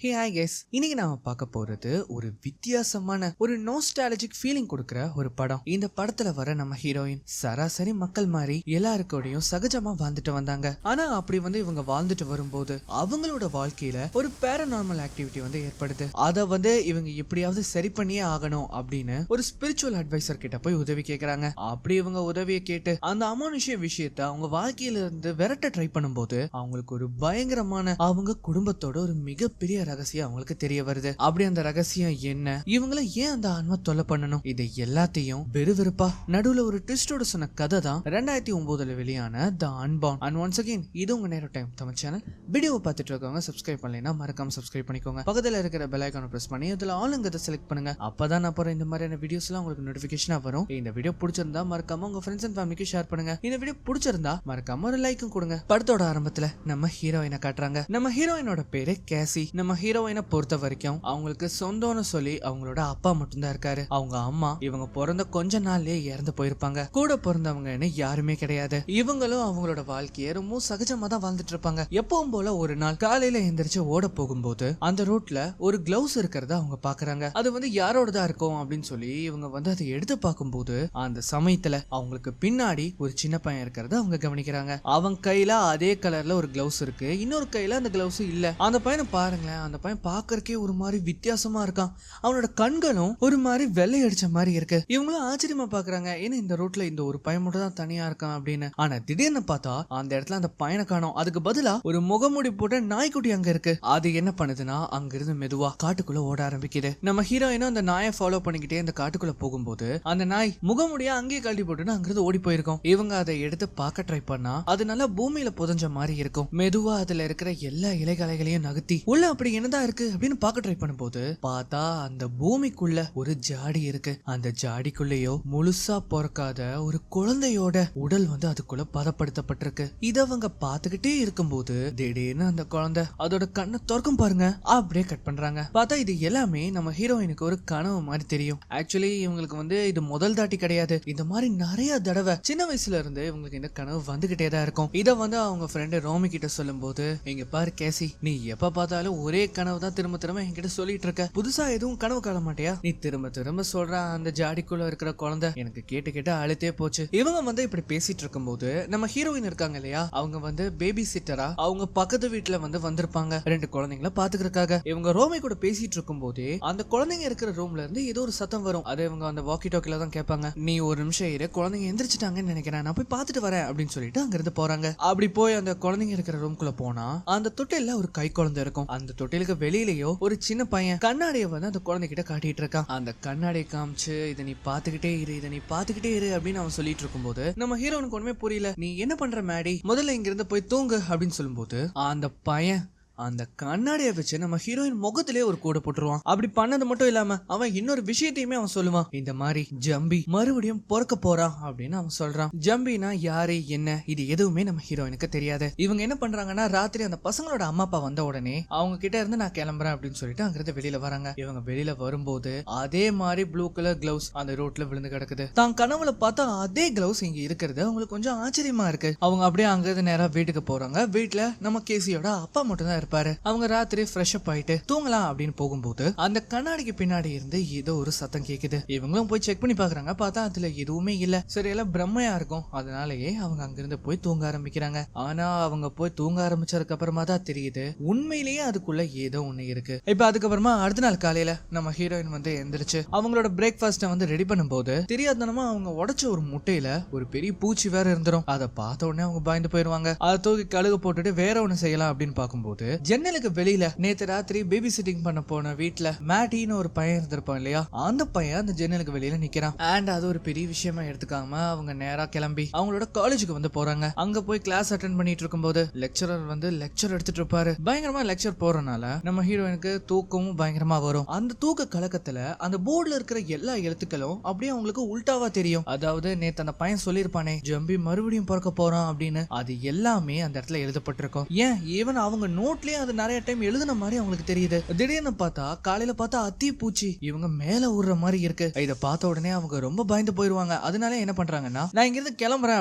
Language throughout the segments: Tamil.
ஹே ஹாய் கெஸ், இன்னைக்கு நாம பார்க்க போறது ஒரு வித்தியாசமான ஒரு நோஸ்டாலஜிக் ஃபீலிங் கொடுக்குற ஒரு படம். இந்த படத்துல வர நம்ம ஹீரோயின் சராசரி மக்கள் மாதிரி எல்லாருக்கூடயும் சகஜமா வாழ்ந்துட்டு வந்தாங்க. ஆனா அப்படி இவங்க வாழ்ந்துட்டு வரும்போது அவங்களோட வாழ்க்கையில ஒரு பேரநார்மல் ஆக்டிவிட்டி ஏற்படுது. அதை இவங்க எப்படியாவது சரி பண்ணியே ஆகணும் அப்படின்னு ஒரு ஸ்பிரிச்சுவல் அட்வைசர் கிட்ட போய் உதவி கேட்கறாங்க. அப்படி இவங்க உதவியை கேட்டு அந்த அமானுஷ்ய விஷயத்த அவங்க வாழ்க்கையில இருந்து விரட்ட ட்ரை பண்ணும்போது அவங்களுக்கு ஒரு பயங்கரமான அவங்க குடும்பத்தோட ஒரு மிகப்பெரிய ரகசியம் அவங்களுக்கு தெரிய வருது. அப்படி அந்த ரகசியம் என்ன, இவங்கள ஏன் அந்த ஆன்மா தொல்லை பண்ணணும், இதை எல்லாத்தையும் வெறுவெறுப்பா நடுவுல ஒரு ட்விஸ்டோட சொன்ன கதை தான் 2009 வெளியான தி அன்பார்ன். அண்ட் ஒன்ஸ் அகைன் இது உங்க நேரோ டைம் தமிழ் சேனல். வீடியோவை பார்த்துட்டு இருக்கவங்க சப்ஸ்கிரைப் பண்ணலைன்னா மறக்காம சப்ஸ்கிரைப் பண்ணிக்கோங்க. பக்கத்துல இருக்கிற பெல் ஐகானை பிரஸ் பண்ணி அதுல ஆளுங்கதை செலக்ட் பண்ணுங்க. அப்பதான் அப்புறம் இந்த மாதிரியான வீடியோஸ் எல்லாம் உங்களுக்கு நோட்டிபிகேஷனா வரும். இந்த வீடியோ பிடிச்சிருந்தா மறக்காம உங்க ஃப்ரெண்ட்ஸ் அண்ட் ஃபேமிலிக்கு ஷேர் பண்ணுங்க. இந்த வீடியோ பிடிச்சிருந்தா மறக்காம ஒரு லைக்கும் கொடுங்க. படத்தோட ஆரம்பத்துல நம்ம ஹீரோயினை காட்டுறாங்க. நம்ம ஹீரோயினோட பேரு கேசி. நம்ம ஹீரோயினை பொறுத்த வரைக்கும் அவங்களுக்கு சொந்தம்னு சொல்லி அவங்களோட அப்பா மட்டும்தான் இருக்காரு. அவங்க அம்மா இவங்க பிறந்த கொஞ்ச நாள்லயே இறந்து போயிருப்பாங்க. கூட பிறந்தவங்கன்னு யாருமே கிடையாது. இவங்களும் அவங்களோட வாழ்க்கையை ரொம்ப சகஜமா தான் வாழ்ந்துட்டு இருப்பாங்க. எப்பவும் போல ஒரு நாள் காலையில எந்திரிச்சு ஓட போகும்போது அந்த ரோட்ல ஒரு கிளவுஸ் இருக்கிறத அவங்க பாக்குறாங்க. அது யாரோடதா இருக்கும் அப்படின்னு சொல்லி இவங்க அதை எடுத்து பார்க்கும்போது அந்த சமயத்துல அவங்களுக்கு பின்னாடி ஒரு சின்ன பையன் இருக்கிறத அவங்க கவனிக்கிறாங்க. அவங்க கையில அதே கலர்ல ஒரு கிளவுஸ் இருக்கு, இன்னொரு கையில அந்த கிளவுஸ் இல்ல. அந்த பையனை பாருங்களேன், அந்த பையன் பாக்குறக்கே ஒரு மாதிரி வித்தியாசமா இருக்கான். அவனோட கண்களும் ஒரு மாதிரி வெள்ளை அடிச்ச மாதிரி இருக்கு. இவங்களும் ஆச்சரியமா பாக்குறாங்க, ஏன்னா இந்த ரோட்ல இந்த ஒரு பையன் மட்டும் தான் தனியா இருக்கான் அப்படின்னு. ஆனா திடீர்னு பார்த்தா அந்த இடத்துல அந்த பையனை காணோம். அதுக்கு பதிலா ஒரு முகமூடி போட்ட நாய்க்குட்டி அங்க இருக்கு. அது என்ன பண்ணுதுன்னா அங்க இருந்து மெதுவா காட்டுக்குள்ள ஓட ஆரம்பிக்குது. நம்ம ஹீரோயினும் அந்த நாயை ஃபாலோ பண்ணிக்கிட்டே அந்த காட்டுக்குள்ள போகும்போது அந்த நாய் முகமுடியா அங்கேயே கழட்டி போட்டுன்னு அங்கிருந்து ஓடி போயிருக்கும். இவங்க அதை எடுத்து பார்க்க ட்ரை பண்ணா அது நல்லா பூமியில புதஞ்ச மாதிரி இருக்கும். மெதுவா அதுல இருக்கிற எல்லா இலைகளைகளையும் நகர்த்தி உள்ள அப்படி என்னதான் இருக்கு அப்படின்னு பார்க்க ட்ரை பண்ணும்போது பார்த்தா அந்த பூமிக்குள்ள ஒரு ஜாடி இருக்கு. அந்த ஜாடிக்குள்ளேயோ முழுசா பிறக்காத ஒரு குழந்தையோட உடல் அதுக்குள்ள பதப்படுத்தப்பட்டிருக்கு. இத அவங்க பார்த்துக்கிட்டே இருக்கும்போது திடீர்னு அந்த குழந்தை அதோட கண்ணை திறக்கும் பாருங்க. அப்படியே கட் பண்றாங்க. பார்த்தா இது எல்லாமே நம்ம ஹீரோயினுக்கு ஒரு கனவு மாதிரி தெரியும். ஆக்சுவலி இவங்களுக்கு இது முதல் தாட்டி கிடையாது. இந்த மாதிரி நிறைய தடவை சின்ன வயசுல இருந்து இவங்களுக்கு இந்த கனவு வந்துகிட்டே தான் இருக்கும். இத அவங்க ஃப்ரெண்டு ரோமி கிட்ட சொல்லும் போது, இங்க பாரு கேசி, நீ எப்ப பார்த்தாலும் ஒரே கனவு தான் திரும்ப திரும்ப என்கிட்ட சொல்லிட்டு இருக்க, புதுசா எதுவும் கனவு காண மாட்டியா, நீ திரும்ப திரும்ப சொல்ற அந்த ஜாடிக்குள்ள இருக்கிற குழந்தை எனக்கு கேட்டு கேட்டு அழுத்தே போச்சு. இவங்க இப்படி பேசிட்டு இருக்கும் போது நம்ம ஹீரோயின் இருக்காங்க இல்லையா, அவங்க பேபி சிட்டரா அவங்க பக்கத்து வீட்டுல வந்திருப்பாங்க ரெண்டு குழந்தைங்கள பாத்துக்கிறதுக்காக. இவங்க ரோமி கூட பேசிட்டு இருக்கும் போதே அந்த குழந்தைங்க இருக்கிற ரூம்ல இருந்து ஏதோ ஒரு சத்தம் வரும். அதை இவங்க அந்த வாக்கி டாக்கில தான் கேட்பாங்க. நீ ஒரு நிமிஷம் இரு, குழந்தைங்க எந்திரிச்சிட்டாங்கன்னு நினைக்கிறேன், நான் போய் பார்த்துட்டு வரேன் அப்படின்னு சொல்லிட்டு அங்க இருந்து போறாங்க. அப்படி போய் அந்த குழந்தைங்க இருக்கிற ரூம்குள்ள போனா அந்த தொட்டில ஒரு கை குழந்தை இருக்கும். அந்த தொட்டிலுக்கு வெளியிலயோ ஒரு சின்ன பையன் கண்ணாடியை அந்த குழந்தை கிட்ட காட்டிட்டு இருக்கான். அந்த கண்ணாடியை காமிச்சு இதை நீ பாத்துக்கிட்டே இரு, இதை நீ பாத்துக்கிட்டே இரு அப்படின்னு அவன் சொல்லிட்டு இருக்கும் போது நம்ம ஹீரோனுக்கு ஒண்ணுமே புரியல. நீ என்ன பண்ற மேடி, முதல்ல இங்க இருந்து போய் தூங்கு அப்படின்னு சொல்லும் போது அந்த பையன் அந்த கண்ணாடியை வச்சு நம்ம ஹீரோயின் முகத்திலே ஒரு கூட போட்டுருவான். அப்படி பண்ணது மட்டும் இல்லாம அவன் இன்னொரு விஷயத்தையுமே அவன் சொல்லுவான். இந்த மாதிரி ஜம்பி மறுபடியும் பொறுக்க போறான் அப்படின்னு அவன் சொல்றான். ஜம்பினா யாரு என்ன இது எதுவுமே நம்ம ஹீரோயினுக்கு தெரியாது. இவங்க என்ன பண்றாங்கன்னா ராத்திரி அந்த பசங்களோட அம்மா அப்பா வந்த உடனே அவங்க கிட்ட இருந்து நான் கிளம்புறேன் அப்படின்னு சொல்லிட்டு அங்கிருந்து வெளியில வராங்க. இவங்க வெளியில வரும்போது அதே மாதிரி ப்ளூ கலர் கிளவுஸ் அந்த ரோட்ல விழுந்து கிடக்குது. தான் கனவுல பார்த்தா அதே கிளவுஸ் இங்க இருக்கிறது அவங்களுக்கு கொஞ்சம் ஆச்சரியமா இருக்கு. அவங்க அப்படியே அங்கிருந்து நேரா வீட்டுக்கு போறாங்க. வீட்டுல நம்ம கேசியோட அப்பா மட்டும் தான் இருப்பாரு. அவங்க ராத்திரி ஃப்ரெஷ் அப் ஆயிட்டு தூங்கலாம் அப்படின்னு போகும்போது அந்த கண்ணாடிக்கு பின்னாடி இருந்து ஏதோ ஒரு சத்தம் கேக்குது. இவங்களும் போய் செக் பண்ணி பாக்குறாங்க. பார்த்தா அதுல எதுவுமே இல்ல. சரி எல்லாம் பிரம்மையா இருக்கும். அதனாலயே அவங்க அங்கிருந்து போய் தூங்க ஆரம்பிக்கிறாங்க. ஆனா அவங்க போய் தூங்க ஆரம்பிச்சதுக்கு அப்புறமா தான் தெரியுது உண்மையிலேயே அதுக்குள்ள ஏதோ ஒண்ணு இருக்கு. இப்ப அதுக்கப்புறமா அடுத்த நாள் காலையில நம்ம ஹீரோயின் எந்திரிச்சு அவங்களோட பிரேக்ஃபாஸ்ட ரெடி பண்ணும்போது தெரியாதனமா அவங்க உடைச்ச ஒரு முட்டையில ஒரு பெரிய பூச்சி வேற இருந்துரும். அதை பார்த்த உடனே அவங்க பயந்து போயிருவாங்க. அதை தூக்கி கழுகு போட்டுட்டு வேற ஒண்ணு செய்யலாம் அப்படின்னு பார்க்கும்போது ஜன்னலுக்கு வெளியில நேத்து ராத்திரி பேபி சிட்டிங் பண்ண போன வீட்டுல மேட்டின்னு ஒரு பையன் இருந்திருப்பான் இல்லையா, அந்த பையன் அந்த ஜன்னலுக்கு வெளியில நிக்கிறான். அண்ட் அது ஒரு பெரிய விஷயமா எடுத்துக்காம அவங்க நேரா கிளம்பி அவங்களோட காலேஜுக்கு போறாங்க. அங்க போய் கிளாஸ் அட்டென்ட் பண்ணிட்டு இருக்கும்போது லெக்சரர் லெக்சர் எடுத்துட்டு இருப்பாரு. பயங்கரமா லெக்சர் போறனால நம்ம ஹீரோயினுக்கு தூக்கமும் பயங்கரமா வரும். அந்த தூக்க கலக்கத்துல அந்த போர்டுல இருக்கிற எல்லா எழுத்துக்களும் அப்படியே அவங்களுக்கு உல்டாவா தெரியும். அதாவது நேத்து அந்த பையன் சொல்லிருப்பானே ஜம்பி மறுபடியும் பிறக்க போறான் அப்படின்னு, அது எல்லாமே அந்த இடத்துல எழுதப்பட்டிருக்கும். ஏன் ஈவன் அவங்க நோட்ல நோட்லயே அது நிறைய டைம் எழுதுன மாதிரி அவங்களுக்கு தெரியுது. திடீர்னு பார்த்தா காலையில பார்த்தா அத்தி பூச்சி இவங்க மேல ஊர்ற மாதிரி இருக்கு. இதை பார்த்த உடனே அவங்க ரொம்ப பயந்து போயிருவாங்க. அதனால என்ன பண்றாங்கன்னா, நான் இங்க இருந்து கிளம்புறேன்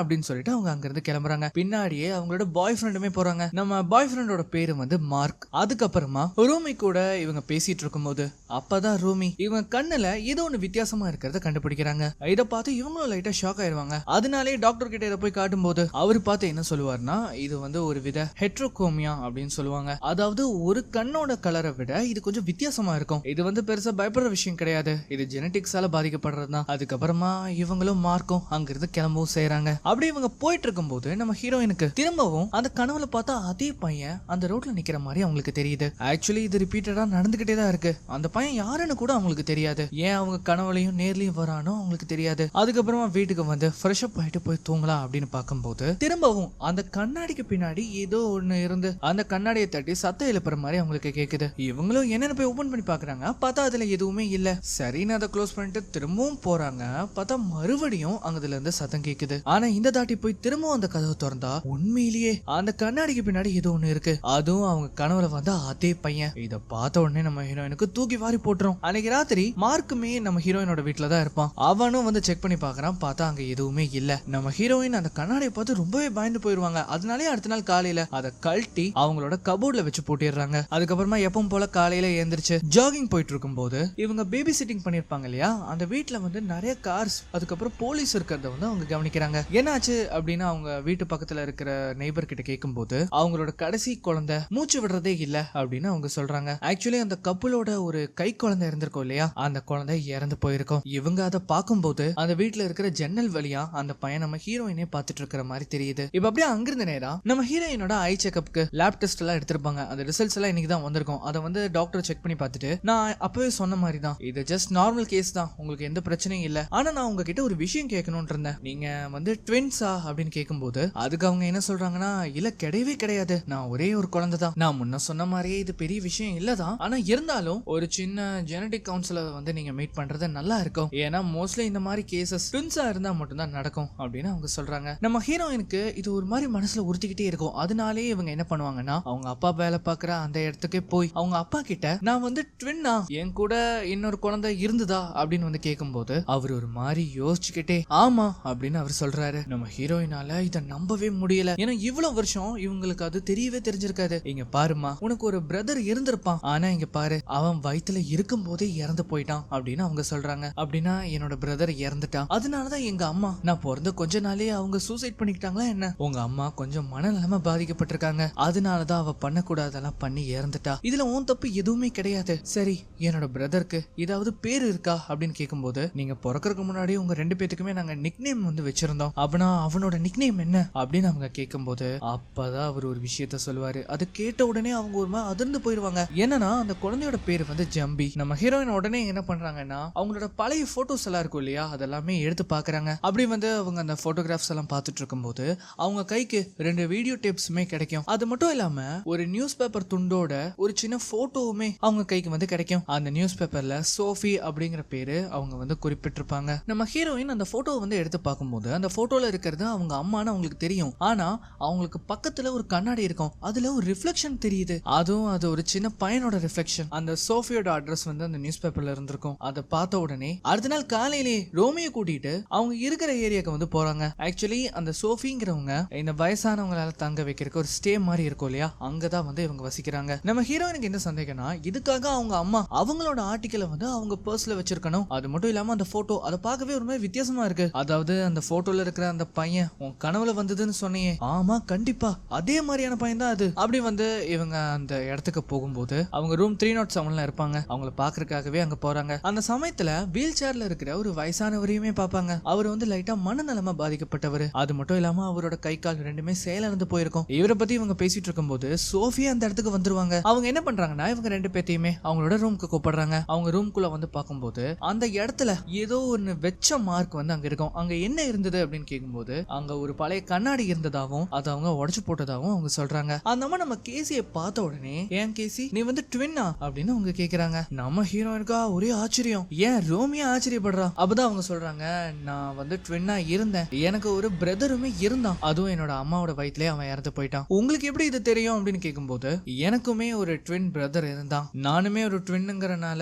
அப்படின்னு சொல்லிட்டு அவங்க அங்க இருந்து கிளம்புறாங்க. பின்னாடியே அவங்களோட பாய் ஃப்ரெண்டுமே போறாங்க. நம்ம பாய் ஃப்ரெண்டோட பேரு வந்து மார்க். அதுக்கப்புறமா ரூமி கூட இவங்க பேசிட்டு இருக்கும்போது அப்பதான் ரூமி இவங்க கண்ணுல ஏதோ ஒண்ணு வித்தியாசமா இருக்கிறத கண்டுபிடிக்கிறாங்க. இதை பார்த்து இவங்களும் லைட்டா ஷாக் ஆயிருவாங்க. அதனாலே டாக்டர் கிட்ட இதை போய் காட்டும் போது அவரு பார்த்து என்ன சொல்லுவாருன்னா, இது வந்து ஒரு வித ஹெட்ரோகோமியா அப்படின்னு சொல்லுவாங்க. அதாவது ஒரு கண்ணோட கலரை விட இது கொஞ்சம் வித்தியாசமா இருக்கும். இது வந்து பெருசா பயப்படுற விஷயம் கிடையாது. இது ஜெனடிக்ஸால பாதிக்கப்படுறதுதான். அதுக்கப்புறமா இவங்களும் மார்க்கும் அங்கிருந்து கிளம்பவும் செய்யறாங்க. அப்படி இவங்க போயிட்டு இருக்கும் போது நம்ம ஹீரோயினுக்கு திரும்பவும் அந்த கனவுல பார்த்தா அதே பையன் அந்த ரோட்ல நிக்கிற மாதிரி அவங்களுக்கு தெரியுது. ஆக்சுவலி இது ரிப்பீட்டடா நடந்துகிட்டே தான் இருக்கு. அந்த பையன் யாருன்னு கூட அவங்களுக்கு தெரியாது. ஏன் அவங்க கனவுலையும் நேர்லயும் வரானோ அவங்களுக்கு தெரியாது. அதுக்கப்புறமா வீட்டுக்கு வந்து ஃப்ரெஷ் அப் ஆயிட்டு போய் தூங்கலாம் அப்படின்னு பார்க்கும்போது திரும்பவும் அந்த கண்ணாடிக்கு பின்னாடி ஏதோ ஒண்ணு இருந்து அந்த கண்ணாடியை தட்டி சத்தம் எழுப்புற மாதிரி அவங்களுக்கு கேக்குது. இவங்களும் என்னன்னு போய் ஓபன் பண்ணி பாக்குறாங்க. பார்த்தா அதுல எதுவுமே இல்ல. சரின்னு அதை க்ளோஸ் பண்ணிட்டு திரும்பவும் போறாங்க. பார்த்தா மறுபடியும் அங்கதுல இருந்து சத்தம் கேக்குது. ஆனா இந்த தாட்டி போய் திரும்பவும் அந்த கதவை திறந்தா உண்மையிலேயே அந்த கண்ணாடிக்கு பின்னாடி ஏதோ ஒண்ணு இருக்கு. அதுவும் அவங்க கனவுல வந்து அதே பையன். இத பார்த்த உடனே நம்ம ஹீரோயினுக்கு தூக்கி வாரி போட்டுரும். அன்னைக்கு ராத்திரி மார்க்குமே நம்ம ஹீரோயினோட வீட்டுல தான் இருப்பான். அவனும் வந்து செக் பண்ணி பாக்குறான். பார்த்தா அங்க எதுவுமே இல்ல. நம்ம ஹீரோயின் அந்த கண்ணாடியை பார்த்து ரொம்பவே பயந்து போயிருவாங்க. அதனாலே அடுத்த நாள் காலையில அதை கழட்டி அவங்களோட கபோர்ட்ல வச்சு போட்டிடுறாங்க. அதுக்கப்புறமா எப்பவும் போல காலையில எழுந்திரிச்சு ஜாகிங் போயிட்டு இருக்கும் போது இவங்க பேபி சிட்டிங் பண்ணிருப்பாங்க இல்லையா, அந்த வீட்டுல வந்து நிறைய கார்ஸ் அதுக்கப்புறம் போலீஸ் இருக்கிறத வந்து அவங்க கவனிக்கிறாங்க. என்னாச்சு அப்படின்னா அவங்க வீட்டு பக்கத்துல இருக்கிற நெய்பர் கிட்ட கேட்கும் போது அவங்களோட கடைசி குழந்தை மூச்சு விடுறதே இல்ல அப்படின்னு அவங்க சொல்றாங்க. ஆக்சுவலி அந்த கப்பலோட ஒரு கை குழந்தை இருந்திருக்கும் இல்லையா, அந்த குழந்தை இறந்து போயிருக்கும். இவங்க அதை பார்க்கும்போது அந்த வீட்டுல இருக்கிற ஜன்னல் வழியா அந்த பையன் நம்ம ஹீரோயினே பார்த்துட்டு இருக்கிற மாதிரி தெரியுது. இப்ப அப்படியே அங்கிருந்த நேரம் நம்ம ஹீரோயினோட ஐ செக்அப்க்கு லேப் டெஸ்ட் எல்லாம் எடுத்திருப்பாங்க. அந்த ரிசல்ட்ஸ் எல்லாம் இன்னைக்கு தான் வந்திருக்கும். அதை வந்து டாக்டர் செக் பண்ணி பார்த்துட்டு நான் அப்பவே சொன்ன மாதிரி தான், இது ஜஸ்ட் நார்மல் கேஸ் தான், உங்களுக்கு எந்த பிரச்சனையும் இல்ல. ஆனா நான் உங்ககிட்ட ஒரு விஷயம் கேட்கணும்னு இருந்தேன். நீங்க வந்து ட்வின்ஸா அப்படின்னு கேட்கும்போது அதுக்கு அவங்க என்ன சொல்றாங்கன்னா, இல்ல கிடையவே கிடையாது, நான் ஒரே ஒரு குழந்தை தான். நான் முன்ன சொன்ன மாதிரியே இது பெரிய விஷயம் இல்லதான், ஆனா இருந்தாலும் ஒரு சின்ன ஜெனடிக் கவுன்சிலர் வந்து நீங்க மீட் பண்றது நல்லா இருக்கும். ஏன்னா மோஸ்ட்லி இந்த மாதிரி கேசஸ் ட்வின்ஸா இருந்தா மட்டும்தான் நடக்கும் அப்படின்னு அவங்க சொல்றாங்க. நம்ம ஹீரோயினுக்கு இது ஒரு மாதிரி மனசுல உறுத்திக்கிட்டே இருக்கும். அதனாலே இவங்க என்ன பண்ணுவாங்கன்னா, அவங்க அப்பா வேலை பாக்குற அந்த இடத்துக்கே போய் அவங்க அப்பா கிட்ட நான் வந்து ட்வின்னா, என் கூட இன்னொரு குழந்தை இருந்ததா அப்படின்னு வந்து கேட்கும்போது அவர் ஒரு மாதிரி யோசிச்சுக்கிட்டே ஆமா அப்படின்னு அவர் சொல்றாரு. நம்ம ஹீரோயினால இதை நம்பவே முடியல. ஏன்னா இவ்வளவு வருஷம் இவங்களுக்கு அது தெரியவே தெரிஞ்சிருக்காது. இங்க பாருமா, உனக்கு ஒரு பிரதர் இருந்திருப்பான், ஆனா இங்க பாரு அவன் வயித்துல இருக்கும் போதே இறந்து போயிட்டான் அப்படின்னு அவங்க சொல்றாங்க. அப்படின்னா என்னோட பிரதர் இறந்துட்டான், அதனாலதான் எங்க அம்மா நான் பிறந்த கொஞ்ச நாளே அவங்க சூசைட் பண்ணிக்கிட்டாங்களா என்ன? உங்க அம்மா கொஞ்சம் மனநலமா பாதிக்கப்பட்டிருக்காங்க, அதனாலதான் அவ பண்ணக்கூடாதெல்லாம் பண்ணி இறந்துட்டா. இதுல உன் தப்பு எதுவுமே கிடையாது. சரி, என்னோட பிரதருக்கு ஏதாவது பேர் இருக்கா அப்படின்னு கேட்கும்போது, நீங்க பிறக்கறதுக்கு முன்னாடி உங்க ரெண்டு பேத்துக்குமே நாங்க நிக்நேம் வந்து வச்சிருந்தோம், அப்படின்னா அவனோட நிக்நேம் என்ன அப்படின்னு அவங்க கேட்கும்போது அப்பதான் அவர் ஒரு விஷயத்த சொல்லுவாரு. அது கேட்ட உடனே அவங்க ஒரு மாதிரி அதிர்ந்து போயிருவாங்க. என்னன்னா அந்த குழந்தையோட பேர் வந்து ஜம்பி. நம்ம ஹீரோயின் உடனே என்ன பண்றாங்கன்னா, அவங்களோட பழைய போட்டோஸ் எல்லாம் இருக்கும் இல்லையா, அதெல்லாமே எடுத்து பாக்குறாங்க. அப்படி வந்து அவங்க அந்த போட்டோகிராஃப்ஸ் எல்லாம் பார்த்துட்டு இருக்கும்போது அவங்க கைக்கு 2 வீடியோ டேப்ஸுமே கிடைக்கும். அது மட்டும் இல்லாம ஒரு நியூஸ் பேப்பர் துண்டோட ஒரு சின்ன போட்டோவுமே அவங்க கைக்கு வந்து கிடைக்கும். அந்த நியூஸ் பேப்பர்ல சோஃபி அப்படிங்கிற பேரு அவங்க வந்து குறிப்பிட்டிருப்பாங்க. நம்ம ஹீரோயின் அந்த போட்டோவை வந்து எடுத்து பார்க்கும்போது அந்த போட்டோல இருக்கிறது அவங்க அம்மான்னு அவங்களுக்கு தெரியும். ஆனா அவங்களுக்கு பக்கத்துல ஒரு கண்ணாடி இருக்கும், அதுல ஒரு ரிஃப்ளெக்ஷன் தெரியுது. அதுவும் அது ஒரு சின்ன பையனோட ரிஃப்ளெக்ஷன். அந்த சோஃபியோட அட்ரஸ் வந்து அந்த நியூஸ் பேப்பர்ல இருந்திருக்கும். அதை பார்த்த உடனே அடுத்த நாள் காலையிலே ரோமியோ கூட்டிட்டு அவங்க இருக்கிற ஏரியாக்கு வந்து போறாங்க. ஆக்சுவலி அந்த சோஃபிங்கிறவங்க இந்த வயசானவங்களால தங்க வைக்கிறதுக்கு ஒரு ஸ்டே மாதிரி இருக்கும் இல்லையா, அங்கதான் வந்து இவங்க வசிக்கிறாங்க. நம்ம ஹீரோயினுக்கு என்ன சந்தேகம்னா, இதுக்காக அவங்க அம்மா அவங்களோட ஆர்டிக்கலை வந்து அவங்க பர்ஸ்ல வச்சிருக்கணும். அது மட்டும் இல்லாம அந்த போட்டோ அதை பார்க்கவே ஒரு மாதிரி வித்தியாசமா இருக்கு. அதாவது அந்த போட்டோல இருக்கிற அந்த பையன் உன் கனவுல வந்ததுன்னு சொன்னியே, ஆமா கண்டிப்பா அதே மாதிரியான பையன் தான் அது. அப்படி வந்து இவங்க அந்த இடத்துக்கு போகும்போது அவங்க ரூம் 307ல இருப்பாங்க. அவங்கள பாக்குறதுக்காகவே அங்க போறாங்க. அந்த சமயத்துல வீல் சேர்ல இருக்கிற ஒரு வயசானவரையுமே பார்ப்பாங்க. அவர் வந்து லைட்டா மனநலமா பாதிக்கப்பட்டவர். அது மட்டும் இல்லாம அவரோட கை கால் ரெண்டுமே செயலிழந்து போயிருக்கும். இவரை பத்தி இவங்க பேசிட்டு இருக்கும்போது சோஃபியா அந்த இடத்துக்கு வந்துருவாங்க. அவங்க என்ன பண்றாங்கன்னா, இவங்க ரெண்டு பேத்தையுமே அவங்களோட ரூமுக்கு கூப்பிடுறாங்க. அவங்க ரூம்குள்ள வந்து பார்க்கும்போது அந்த இடத்துல ஏதோ ஒன்னு வெச்ச மார்க் வந்து அங்க இருக்கும். அங்க என்ன இருந்தது அப்படின்னு கேட்கும்போது அங்க ஒரு பழைய கண்ணாடி இருந்ததாகவும் அதை அவங்க உடைச்சு போட்டதாகவும் அவங்க சொல்றாங்க. அந்த அம்மா நம்ம கேசியை பார்த்த உடனே, ஏன் கேசி நீ வந்து ட்வின்னா அப்படின்னு அவங்க கேக்குறாங்க. நம்ம ஹீரோயினுக்கா ஒரே ஆச்சரியம். ஏன் ரோமியா ஆச்சரியப்படுறா. அப்பதான் அவங்க சொல்றாங்க, நான் வந்து ட்வின்னா இருந்தேன், எனக்கு ஒரு பிரதருமே இருந்தான், அதுவும் என்னோட அம்மாவோட வயிற்றுலயே அவன் இறந்து போயிட்டான். உங்களுக்கு எப்படி இது தெரியும் அப்படின்னு கேட்கும்போது, எனக்குமே ஒரு ட்வின் பிரதர் இருந்தான். நானுமே ஒரு ட்வின்னுங்கறனால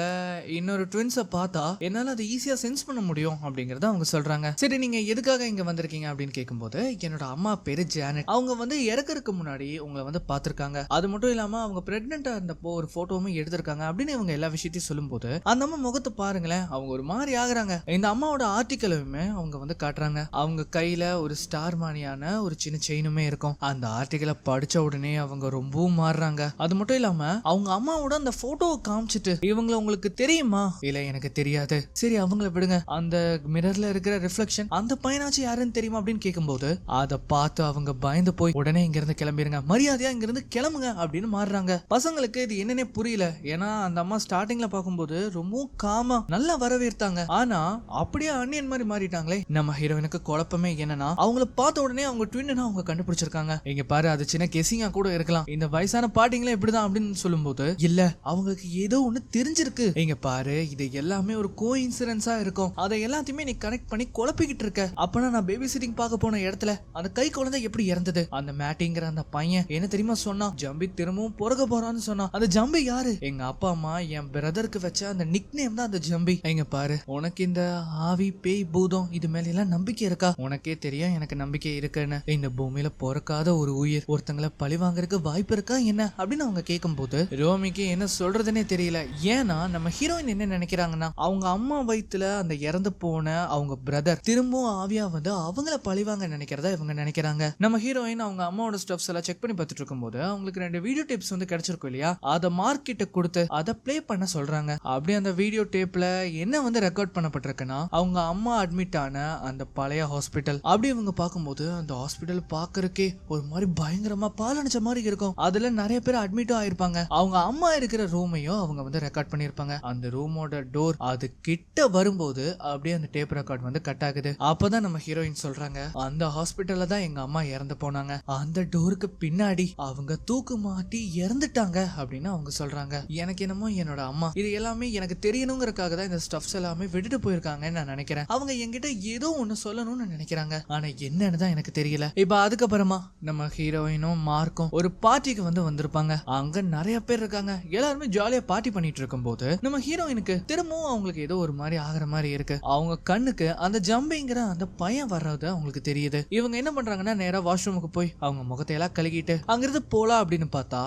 இன்னொரு ட்வின்ஸை பார்த்தா என்னால அதை ஈஸியா சென்ஸ் பண்ண முடியும் அப்படிங்கறத அவங்க சொல்றாங்க. சரி, நீங்க எதுக்காக இங்க வந்திருக்கீங்க அப்படின்னு கேட்கும்போது, என்னோட அம்மா பேரு ஜானட். அவங்க வந்து இறக்கறதுக்கு முன்னாடி உங்களை வந்து பார்த்திருக்காங்க. அது மட்டும் இல்லாம அவங்க பிரெக்னெண்டா இருந்தப்போ ஒரு போட்டோவும் எடுத்திருக்காங்க அப்படின்னு இவங்க எல்லா விஷயத்தையும் சொல்லும்போது, அந்த அம்மா முகத்தை பாருங்களேன், அவங்க ஒரு மாதிரி ஆகுறாங்க. இந்த அம்மாவோட ஆர்டிக்கலுமே அவங்க வந்து காட்டுறாங்க. அவங்க கையில ஒரு ஸ்டார் மானியான ஒரு சின்ன செயினுமே இருக்கும். அந்த ஆர்டிக்கலை படிச்ச உடனே அவங்க ரொம்பவும் மாறுறாங்க. அது மட்டும் இல்லாம அவங்க அம்மாவோட அந்த போட்டோவை காமிச்சிட்டு, இவங்களை உங்களுக்கு தெரியுமா? இல்ல, எனக்கு தெரியாது. சரி, அவங்கள விடுங்க. அந்த மிரர்ல இருக்கிற ரிஃப்ளெக்ஷன் அந்த பையனாச்சு யாருன்னு தெரியுமா அப்படின்னு கேட்கும்போது, அதை பார்த்து அவங்க பயந்து போய் உடனே இங்க இருந்து கிளம்பிருங்க, மரியாதையா இங்க இருந்து கிளம்புங்க அப்படின்னு மாறுறாங்க. பசங்களுக்கு இது என்னன்னே புரியல. ஏன்னா அந்த அம்மா ஸ்டார்டிங்ல பார்க்கும்போது ரொம்பவும் காமா நல்லா வரவேற்றாங்க. ஆனா அப்படியே அன்னியன் மாதிரி மாறிட்டாங்களே. நம்ம ஹீரோயினுக்கு குழப்பமே என்னன்னா, அவங்கள பார்த்த உடனே அவங்க ட்வின்னு அவங்க கண்டுபிடிச்சிருக்காங்க. இங்க பாரு, அது சின்ன கெஸிங்கா கூட இருக்கலாம், இந்த வயசான பாட்டிங்களே இப்படிதான் அப்படின்னு சொல்லும்போது, இல்ல, அவங்களுக்கு ஏதோ ஒண்ணு தெரிஞ்சிருக்கு. இங்க பாரு, இது எல்லாமே ஒரு கோ இன்சிடென்ஸா இருக்கும். அதை எல்லாத்தையுமே நீ கனெக்ட் பண்ணி குழப்பிக்கிட்டு இருக்க. அப்பனா நான் பேபி சிட்டிங் பார்க்க போன இடத்துல அந்த கை குழந்தை எப்படி இறந்தது? அந்த மேட்டிங்கிற அந்த பையன் என்ன தெரியுமா சொன்னா? ஜம்பி திரும்பவும் பிறக்க போறான்னு சொன்னா. அந்த ஜம்பி யாரு? எங்க அப்பா அம்மா என் பிரதருக்கு வச்ச அந்த நிக் நேம் தான் அந்த ஜம்பி. இங்க பாரு, உனக்கு இந்த ஆவி பேய் பூதம் இது மேல எல்லாம் நம்பிக்கை இருக்கா? உனக்கே தெரியும் எனக்கு நம்பிக்கை இருக்குன்னு. இந்த பூமியில பிறக்காத ஒரு உயிர் ஒருத்தங்களை பழி வாங்குறதுக்கு வாய்ப்பு இருக்கா என்ன அப்படின்னு அவங்க கேட்கும் போது, ரோமிக்கு என்ன சொல்றதுன்னே தெரியல. ஏன்னா நம்ம ஹீரோயின் என்ன நினைக்கிறாங்கன்னா, அவங்க அம்மா வயித்துல அந்த இறந்து போன அவங்க பிரதர் திரும்பவும் ஆவியா வந்து அவங்கள பழிவாங்க நினைக்கிறதா இவங்க நினைக்கிறாங்க. நம்ம ஹீரோயின் அவங்க அம்மாவோட ஸ்டப்ஸ் எல்லாம் செக் பண்ணி பார்த்துட்டு இருக்கும்போது, அவங்களுக்கு 2 வீடியோ டேப்ஸ் வந்து கிடைச்சிருக்கும் இல்லையா, அதை மார்க்கிட்ட கொடுத்து அதை பிளே பண்ண சொல்றாங்க. அப்படியே அந்த வீடியோ டேப்ல என்ன வந்து ரெக்கார்ட் பண்ணப்பட்டிருக்குன்னா, அவங்க அம்மா அட்மிட் ஆன அந்த பழைய ஹாஸ்பிட்டல். அப்படி இவங்க பார்க்கும்போது அந்த ஹாஸ்பிட்டல் பாக்குறதுக்கே ஒரு மாதிரி பயங்கரமா பாலடைச்ச மாதிரி இருக்கும். அதுல நிறைய பேர் அட்மிட்டும் ஆயிருப்பாங்க. அவங்க அம்மா இருக்கிற ரூமையும் அவங்க வந்து ரெக்கார்ட் பண்ணிருப்பாங்க. அந்த ரூமோட டோர் அது கிட்ட வரும்போது அப்படியே அந்த டேப் ரெக்கார்ட் வந்து கட் ஆகுது. அப்பதான் நம்ம ஹீரோயின் சொல்றாங்க, அந்த ஹாஸ்பிட்டல்ல தான் எங்க அம்மா இறந்து போனாங்க, அந்த டோருக்கு பின்னாடி அவங்க தூக்கு மாட்டி இறந்துட்டாங்க அப்படின்னு அவங்க சொல்றாங்க. எனக்கு என்னமோ என்னோட அம்மா இது எல்லாமே எனக்கு தெரியணுங்கிறதுக்காக தான் இந்த ஸ்டப்ஸ் எல்லாமே விட்டுட்டு போயிருக்காங்கன்னு நான் நினைக்கிறேன். அவங்க என்கிட்ட ஏதோ ஒண்ணு சொல்லணும்னு நினைக்கிறாங்க, ஆனா என்னன்னு தான் எனக்கு தெரியல. இப்ப அதுக்கப்புறமா நம்ம ஹீரோயினும் மார்க்கும் ஒரு பார்ட்டிக்கு வந்து வந்திருப்பாங்க. அங்க நிறைய பேர் இருக்காங்க. எல்லாருமே ஜாலியா பார்ட்டி பண்ணிட்டு இருக்கும் போது நம்ம ஹீரோயினுக்கு திரும்பவும் அவங்களுக்கு ஏதோ ஒரு மாதிரி ஆகிற மாதிரி இருக்கு. அவங்க கண்ணுக்கு அந்த ஜம்பிங்கிற அந்த பையன் வர்றது அவங்களுக்கு தெரியுது. இவங்க என்ன பண்றாங்கன்னா, நேரா வாஷ்ரூமுக்கு போய் அவங்க முகத்தை எல்லாம் கழுகிட்டு அங்கிருந்து போலாம் அப்படின்னு பார்த்தா,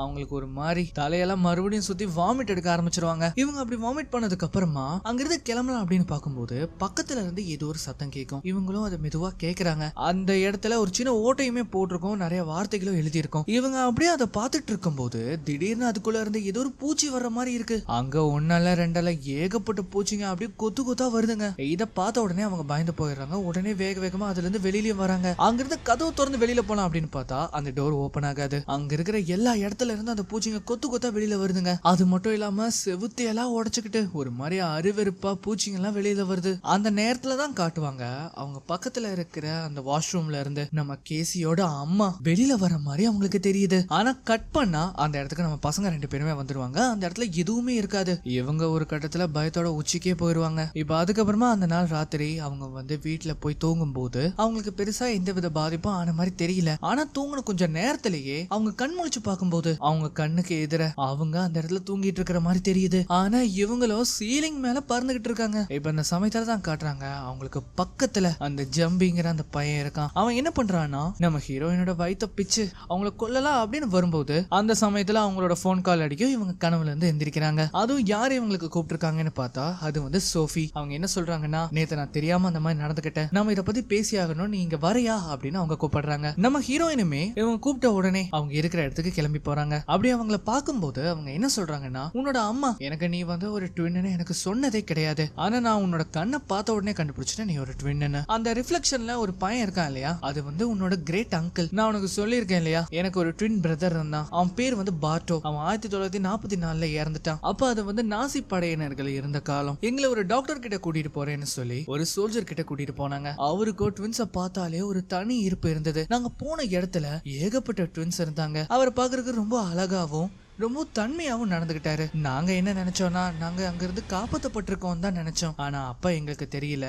அவங்களுக்கு ஒரு மாதிரி தலையெல்லாம் மறுபடியும் சுத்தி வாமிட் எடுக்க ஆரம்பிச்சிருவாங்க. இவங்க அப்படி வாமிட் பண்ணதுக்கு அப்புறமா அங்கிருந்து கிளம்பலாம் அப்படின்னு பார்க்கும்போது பக்கத்துல இருந்து ஏதோ ஒரு சத்தம் கேட்கும். இவங்களும் அதை மெதுவா கேக்குறாங்க. அந்த இடத்துல ஒரு சின்ன ஓட்டையுமே போட்டிருக்கும், நிறைய வார்த்தைகளும் எழுதியிருக்கும். இவங்க அப்படியே அதை பார்த்துட்டு இருக்கும் போது திடீர்னு அதுக்குள்ள இருந்து ஏதோ ஒரு பூச்சி வர்ற மாதிரி இருக்கு. அங்க ஒன்னால ரெண்டால ஏகப்பட்ட பூச்சிங்க அப்படியே கொத்து கொத்தா வருதுங்க. இதை பார்த்த உடனே அவங்க பயந்து போயிடுறாங்க. உடனே வேக வேகமா அதுல இருந்து வெளியிலயும் வராங்க. அங்கிருந்து கதவு திறந்து வெளியில போலாம் அப்படின்னு பார்த்தா அந்த டோர் ஓபன் ஆகாது. அங்க இருக்கிற எல்லா இடத்துல இருந்து அந்த பூச்சிங்க கொத்து கொத்தா வெளியில வருதுங்க. அது மட்டும் இல்லாம செவுத்தையெல்லாம் உடைச்சுக்கிட்டு ஒரு மாதிரி அருவெருப்பா பூச்சிங்க எல்லாம் வெளியில வருது. அந்த நேரத்துல தான் காட்டுவாங்க, அவங்க பக்கத்துல இருக்கிற அந்த வாஷ்ரூம்ல இருந்து நம்ம கேசியோட அம்மா வெளியில வர மாதிரி அவங்களுக்கு தெரியுது. ஆனா கட் பண்ணா அந்த இடத்துக்கு நம்ம பசங்க 2 பேருமே வந்துருவாங்க. அந்த இடத்துல எதுவுமே இருக்காது. இவங்க ஒரு கட்டத்துல பயத்தோட உச்சிக்கே போயிருவாங்க. இப்ப அதுக்கப்புறமா அந்த நாள் ராத்திரி அவங்க வந்து வீட்டுல போய் தூங்கும் போது அவங்களுக்கு பெருசா எந்த வித பாதிப்பும் ஆன மாதிரி தெரியல. ஆனா தூங்கின கொஞ்சம் நேரத்திலேயே அவங்க கண் முழிச்சு பார்க்கும்போது அவங்க கண்ணுக்கு எதிர அவங்க அந்த இடத்துல தூங்கிட்டு இருக்கிற மாதிரி தெரியுது. ஆனா இவங்களும் சீலிங் மேல பறந்துகிட்டு இருக்காங்க. இப்ப அந்த சமயத்துல தான் காட்டுறாங்க, அவங்களுக்கு பக்கத்துல அந்த ஜம்பிங்கிற அந்த பையன் இருக்கான். அவன் என்ன பண்றான்னா, நம்ம ஹீரோயினோட வயித்தை பிச்சு அவங்கள கொல்லலாம் அப்படின்னு வரும்போது அந்த சமயத்துல அவங்களோட போன் கால் அடிக்கும். இவங்க கனவுல இருந்து எந்திரிக்கிறாங்க. அதுவும் யார் இவங்களுக்கு கூப்பிட்டுருக்காங்கன்னு பார்த்தா அது வந்து சோஃபி. அவங்க என்ன சொல்றாங்கன்னா, நேத்து நான் தெரியாம அந்த மாதிரி நடந்துகிட்டேன், நம்ம இதை பத்தி பேசி ஆகணும், நீங்க வரையா அப்படின்னு அவங்க கூப்பிடுறாங்க. நம்ம ஹீரோயினுமே இவங்க கூப்பிட்ட உடனே அவங்க இருக்கிற இடத்துக்கு கிளம்பி போறாங்க. அப்படியே அவங்கள பார்க்கும்போது அவங்க என்ன சொல்றாங்கன்னா, உன்னோட அம்மா எனக்கு நீ வந்து ஒரு ட்வின்னு எனக்கு சொன்னதே கிடையாது, ஆனா நான் உன்னோட கண்ணை பார்த்த உடனே கண்டுபிடிச்சிட்டேன் நீ ஒரு ட்வின்னு. அந்த ரிஃப்ளெக்ஷன்ல ஒரு பையன் இருக்கான் இல்லையா, அது வந்து உன்னோட கிரேட் அங்கிள். நான் உனக்கு சொல்லியிருக்கேன் இல்லையா, எனக்கு ஒரு ட்வின் பிரதர் இருந்தான். அவன் பேர் வந்து பார்ட்டோ. அவன் 1944 இறந்துட்டான். அப்ப அது வந்து நாசி படையினர்கள் இருந்த காலம். எங்களை ஒரு டாக்டர் கிட்ட கூட்டிட்டு போறேன்னு சொல்லி ஒரு சோல்ஜர் கிட்ட கூட்டிட்டு போனாங்க. அவருக்கு ட்வின்ஸ பார்த்தாலே ஒரு தனி இருப்பு இருந்தது. நாங்க போன இடத்துல ஏகப்பட்ட ட்வின்ஸ் இருந்தாங்க. அவரை பாக்குறதுக்கு ரொம்ப அழகாவும் ரொம்ப தன்மையாவும் நடந்துகிட்டாரு. நாங்க என்ன நினைச்சோம்னா, நாங்க அங்கிருந்து காப்பாற்றப்பட்டிருக்கோம் தான் நினைச்சோம். ஆனா அப்ப எங்களுக்கு தெரியல,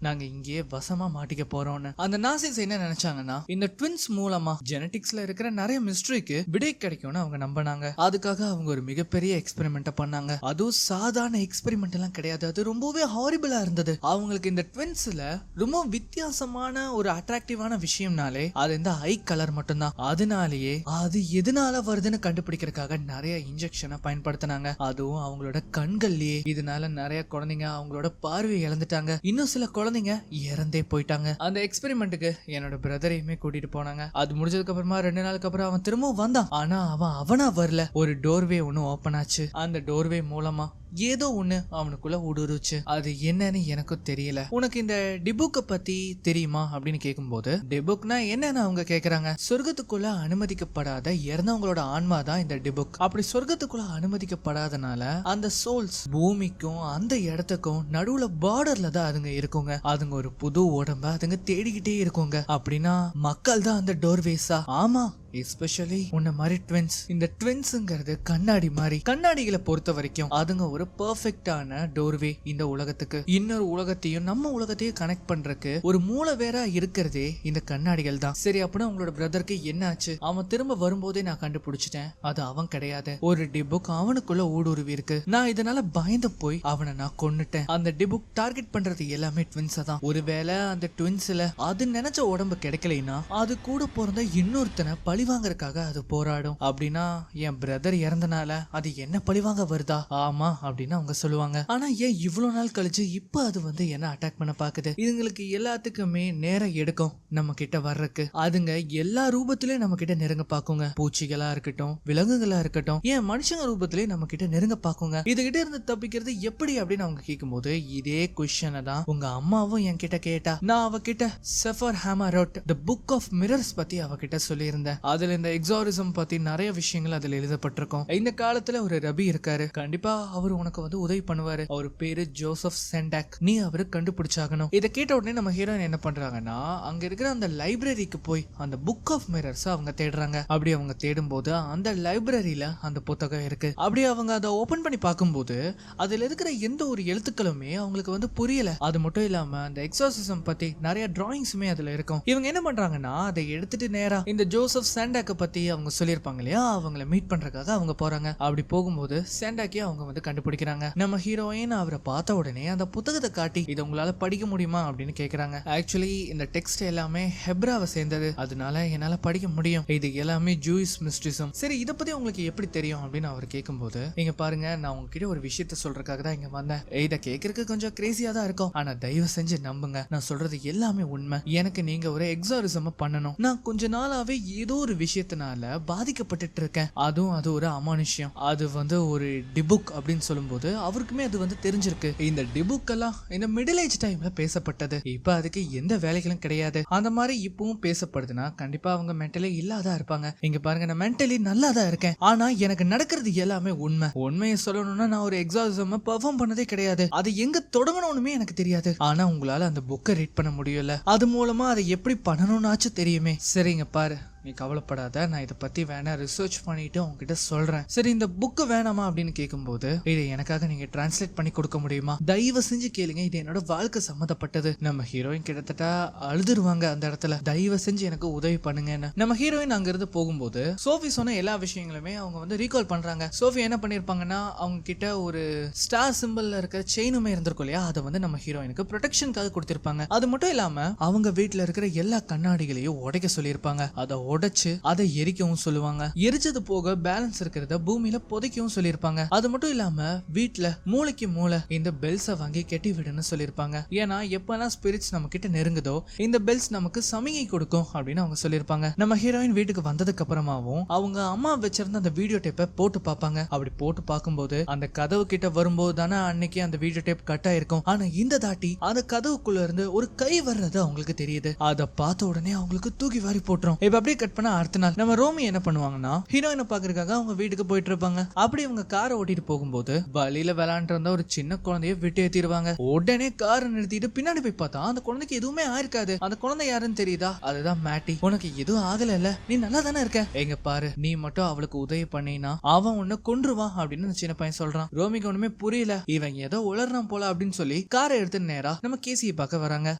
நாங்க இங்கேயே வசமா மாட்டிக்க போறோம்னு. அந்த நாசிஸ் என்ன நினைச்சாங்கன்னா, இந்த ட்வின்ஸ் மூலமா ஜெனடிக்ஸ்ல இருக்கிற நிறைய மிஸ்ட்ரிக்கு விடை கிடைக்கும்னு அவங்க நம்பினாங்க. அதுக்காக அவங்க ஒரு மிகப்பெரிய எக்ஸ்பெரிமெண்ட் பண்ணாங்க. அதுவும் சாதாரண எக்ஸ்பெரிமெண்ட் எல்லாம் கிடையாது, அது ரொம்பவே ஹாரிபிளா இருந்தது. அவங்களுக்கு இந்த ட்வின்ஸ்ல ரொம்ப வித்தியாசமான ஒரு அட்ராக்டிவான விஷயம்னாலே அது இந்த ஐ கலர் மட்டும்தான். அதனாலேயே அது எதனால வருதுன்னு கண்டுபிடிக்கிறதுக்காக நிறைய இன்ஜெக்ஷனை பயன்படுத்தினாங்க. அதுவும் அவங்களோட கண்கள்லயே. இதனால நிறைய குழந்தைங்க அவங்களோட பார்வையை இழந்துட்டாங்க. இன்னும் சில குழந்தைங்க இறந்தே போயிட்டாங்க. அந்த எக்ஸ்பெரிமெண்ட்டுக்கு என்னோட பிரதரையுமே கூட்டிட்டு போனாங்க. அது முடிஞ்சதுக்கு அப்புறமா 2 நாளுக்கு அப்புறம் அவன் திரும்பவும் வந்தான். ஆனா அவனா வரல. ஒரு டோர்வே ஒண்ணு ஓபன் ஆச்சு. அந்த டோர்வே மூலமா ஏதோ ஒண்ணு அவனுக்குள்ள ஊடுருச்சு. அது என்னன்னு எனக்கும் தெரியல. உனக்கு இந்த டிபுக்க பத்தி தெரியுமா அப்படின்னு கேட்கும்போது, டிபுக்னா என்னன்னு அவங்க கேக்குறாங்க. சொர்க்கத்துக்குள்ள அனுமதிக்கப்படாத இறந்தவங்களோட ஆன்மா தான் இந்த டிபுக். அப்படி சொர்க்கத்துக்குள்ள அனுமதிக்கப்படாதனால அந்த சோல்ஸ் பூமிக்கும் அந்த இடத்துக்கும் நடுவுல பார்டர்ல தான் அதுங்க இருக்குங்க. அதுங்க ஒரு புது உடம்ப அதுங்க தேடிக்கிட்டே இருக்குங்க. அப்படின்னா மக்கள் தான் அந்த டோர்வேஸா? ஆமா, எஸ்பெஷலி உன்ன மாதிரி ட்வின்ஸ். இந்த ட்வின்ஸ்ங்கிறது கண்ணாடி மாதிரி. கண்ணாடிகளை பொறுத்த வரைக்கும் அதுங்க ஒரு பெர்ஃபெக்ட்டான டோர்வே இந்த உலகத்துக்கு. இன்னொரு உலகத்தையும் நம்ம உலகத்தையும் கனெக்ட் பண்றதுக்கு ஒரு மூளை வேற இருக்கிறதே இந்த கண்ணாடிகள் தான். சரி, அப்படின்னா உங்களோட பிரதருக்கு என்ன ஆச்சு? அவன் திரும்ப வரும்போதே நான் கண்டுபிடிச்சிட்டேன், அது அவன் கிடையாது. ஒரு டிபுக் அவனுக்குள்ள ஊடுருவி இருக்கு. நான் இதனால பயந்து போய் அவனை நான் கொன்னுட்டேன். அந்த டிபுக் டார்கெட் பண்றது எல்லாமே ட்வின்ஸை தான். ஒருவேளை அந்த ட்வின்ஸ்ல அது நினைச்ச உடம்பு கிடைக்கலைன்னா அது கூட பிறந்த இன்னொருத்தனை பழிவாங்கறதுக்காக அது போராடும். அப்படின்னா என் பிரதர் இறந்தனால அது என்ன பழிவாங்க வருதா? ஆமா அப்படின்னு அவங்க சொல்லுவாங்க. ஆனா ஏன் இவ்வளவு நாள் கழிச்சு இப்ப அது வந்து என்ன அட்டாக் பண்ண பாக்குது? இதுங்களுக்கு எல்லாத்துக்குமே நேரம் எடுக்கும் நம்ம கிட்ட வர்றதுக்கு. அதுங்க எல்லா ரூபத்திலயும் நம்ம கிட்ட நெருங்க பாக்குங்க. பூச்சிகளா இருக்கட்டும், விலங்குகளா இருக்கட்டும், ஏன் மனுஷங்க ரூபத்திலயும் நம்ம கிட்ட நெருங்க பாக்குங்க. இதுகிட்ட இருந்து தப்பிக்கிறது எப்படி அப்படின்னு அவங்க கேட்கும்போது இதே கொஸ்டினை தான் உங்க அம்மாவும் என் கிட்ட கேட்டா. நான் அவகிட்ட Sefer Hamarot the book of mirrors பத்தி அவகிட்ட சொல்லியிருந்தேன். அதுல இந்த எக்ஸாரிசம் பத்தி நிறைய விஷயங்கள் அதுல எழுதப்பட்டிருக்கும். இந்த காலத்துல ஒரு ரபி இருக்காரு, கண்டிப்பா அவர் உனக்கு வந்து உதவி பண்ணுவாரு. அவர் பேரு ஜோசப் சென்டாக். நீ அவரு கண்டுபிடிச்சாகணும். இதை கேட்ட உடனே நம்ம ஹீரோயின் என்ன பண்றாங்கன்னா, அங்க இருக்கிற அந்த லைப்ரரிக்கு போய் அந்த புக் ஆஃப் மிரர்ஸ் அவங்க தேடுறாங்க. அப்படி அவங்க தேடும் போது அந்த லைப்ரரியில அந்த புத்தகம் இருக்கு. அப்படி அவங்க அதை ஓபன் பண்ணி பார்க்கும்போது அதுல இருக்கிற எந்த ஒரு எழுத்துக்களுமே அவங்களுக்கு வந்து புரியல. அது மட்டும் இல்லாம அந்த எக்ஸார்சிசம் பத்தி நிறைய டிராயிங்ஸுமே அதுல இருக்கும். இவங்க என்ன பண்றாங்கன்னா, அதை எடுத்துட்டு நேரா இந்த ஜோசப் சாண்டாக்க பத்தி அவங்க சொல்லியிருப்பாங்க இல்லையா, அவங்கள மீட் பண்றதுக்காக அவங்க போறாங்க. அப்படி போகும்போது சாண்டாக்கே அவங்க வந்து கண்டுபிடிக்கிறாங்க. நம்ம ஹீரோயின் அவரை பார்த்த உடனே அந்த புத்தகத்தை காட்டி இதை உங்களால படிக்க முடியுமா அப்படின்னு கேக்குறாங்க. ஆக்சுவலி இந்த டெக்ஸ்ட் எல்லாமே ஹெப்ராவை சேர்ந்தது, அதனால என்னால படிக்க முடியும். இது எல்லாமே ஜூயிஷ் மிஸ்ட்ரிசம். சரி, இதை பத்தி உங்களுக்கு எப்படி தெரியும் அப்படின்னு அவர் கேட்கும்போது, இங்க பாருங்க, நான் உங்ககிட்ட ஒரு விஷயத்த சொல்றதுக்காக தான் இங்க வந்தேன். இதை கேட்கறதுக்கு கொஞ்சம் கிரேசியா தான் இருக்கும், ஆனா தயவு செஞ்சு நம்புங்க, நான் சொல்றது எல்லாமே உண்மை. எனக்கு நீங்க ஒரு எக்ஸாரிசம் பண்ணணும். நான் கொஞ்ச நாளாவே ஏதோ ஒரு விஷயத்தினால பாதிக்கப்பட்டு இருக்கேன். அதுவும் அது ஒரு அமானுஷ்யம். அது வந்து ஒரு டிபுக் அப்படின்னு சொல்லும்போது அவருக்குமே அது வந்து தெரிஞ்சிருக்கு. இந்த டிபுக் எல்லாம் இந்த மிடில் ஏஜ் டைம்ல பேசப்பட்டது. இப்ப அதுக்கு எந்த வேலைகளும் கிடையாது. அந்த மாதிரி இப்பவும் பேசப்படுதுன்னா கண்டிப்பா அவங்க மென்டலி இல்லாதான் இருப்பாங்க. இங்க பாருங்க, நான் மென்டலி நல்லா தான் இருக்கேன், ஆனா எனக்கு நடக்கிறது எல்லாமே உண்மை. உண்மையை சொல்லணும்னா நான் ஒரு எக்ஸாரிசம் பெர்ஃபார்ம் பண்ணதே கிடையாது. அது எங்க தொடங்கணும்னுமே எனக்கு தெரியாது. ஆனா உங்களால அந்த புக்கை ரீட் பண்ண முடியல. அது மூலமா அதை எப்படி பண்ணணும்னாச்சும் தெரியுமே. சரிங்க பாரு, நீ கவலைப்படாத, நான் இதை பத்தி வேணா ரிசர்ச் பண்ணிட்டு உங்ககிட்ட சொல்றேன். சரி, இந்த புக்கு வேணாமா அப்படின்னு கேட்கும்போது, இதை எனக்காக நீங்க டிரான்ஸ்லேட் பண்ணி கொடுக்க முடியுமா? தயவு செஞ்சு கேளுங்க, இது என்னோட வாழ்க்கை சம்மந்தப்பட்டது. நம்ம ஹீரோயின் கிட்டத்தட்ட அழுதுருவாங்க அந்த இடத்துல. தயவு செஞ்சு எனக்கு உதவி பண்ணுங்கன்னு. நம்ம ஹீரோயின் அங்க இருந்து போகும்போது சோஃபி சொன்ன எல்லா விஷயங்களுமே அவங்க வந்து ரீகால் பண்றாங்க. சோஃபி என்ன பண்ணிருப்பாங்கன்னா, அவங்க கிட்ட ஒரு ஸ்டார் சிம்பிள்ல இருக்க செயினுமே இருந்திருக்கும் இல்லையா, அதை வந்து நம்ம ஹீரோயினுக்கு ப்ரொடெக்ஷனுக்காக கொடுத்திருப்பாங்க. அது மட்டும் இல்லாம அவங்க வீட்டுல இருக்கிற எல்லா கண்ணாடிகளையும் உடைக்க சொல்லியிருப்பாங்க. அதை உடைச்சு அதை எரிக்கவும் சொல்லுவாங்க. எரிச்சது போக பேலன்ஸ் இருக்கிறத பூமியில புதைக்கவும் சொல்லியிருப்பாங்க. அது மட்டும் இல்லாம வீட்டுல மூளைக்கு மூளை இந்த பெல்ஸை வாங்கி கெட்டி விடுன்னு சொல்லியிருப்பாங்க. ஏன்னா எப்பெல்லாம் ஸ்பிரிட்ஸ் நம்ம கிட்ட நெருங்குதோ இந்த பெல்ஸ் நமக்கு சமிகை கொடுக்கும் அப்படின்னு அவங்க சொல்லியிருப்பாங்க. நம்ம ஹீரோயின் வீட்டுக்கு வந்ததுக்கு அப்புறமாவும் அவங்க அம்மா வச்சிருந்த அந்த வீடியோ டேப்பை போட்டு பார்ப்பாங்க. அப்படி போட்டு பார்க்கும்போது அந்த கதவு கிட்ட வரும்போது தானே அன்னைக்கு அந்த வீடியோ டேப் கட் ஆயிருக்கும். ஆனா இந்த தாட்டி அந்த கதவுக்குள்ள இருந்து ஒரு கை வர்றது அவங்களுக்கு தெரியுது. அதை பார்த்த உடனே அவங்களுக்கு தூக்கி வாரி போட்டுரும். இப்ப அப்படியே கட் பண்ண அடுத்த நாள் நம்ம ரோமி என்ன பண்ணுவாங்கன்னா ஹீரோயினை பாக்குறதுக்காக அவங்க வீட்டுக்கு போயிட்டு இருப்பாங்க. அப்படி அவங்க காரை ஓட்டிட்டு போகும்போது வழியில விளையாண்டு இருந்த ஒரு சின்ன குழந்தைய விட்டு ஏத்திடுவாங்க. உடனே காரை நிறுத்திட்டு பின்னாடி போய் பார்த்தா அந்த குழந்தைக்கு எதுவுமே ஆயிருக்காது. அந்த குழந்தை யாருன்னு தெரியுதா? அதுதான் மேட்டி. உனக்கு எதுவும் ஆகல இல்ல, நீ நல்லா தானே இருக்க, எங்க பாரு நீ மட்டும் அவளுக்கு உதவி பண்ணினா அவன் உன்னை கொன்றுவான் அப்படின்னு அந்த சின்ன பையன் சொல்றான். ரோமிக்கு ஒண்ணுமே புரியல, இவன் ஏதோ உளறான் போல அப்படின்னு சொல்லி காரை எடுத்து நேரா நம்ம கேசியை பார்க்க வராங்க.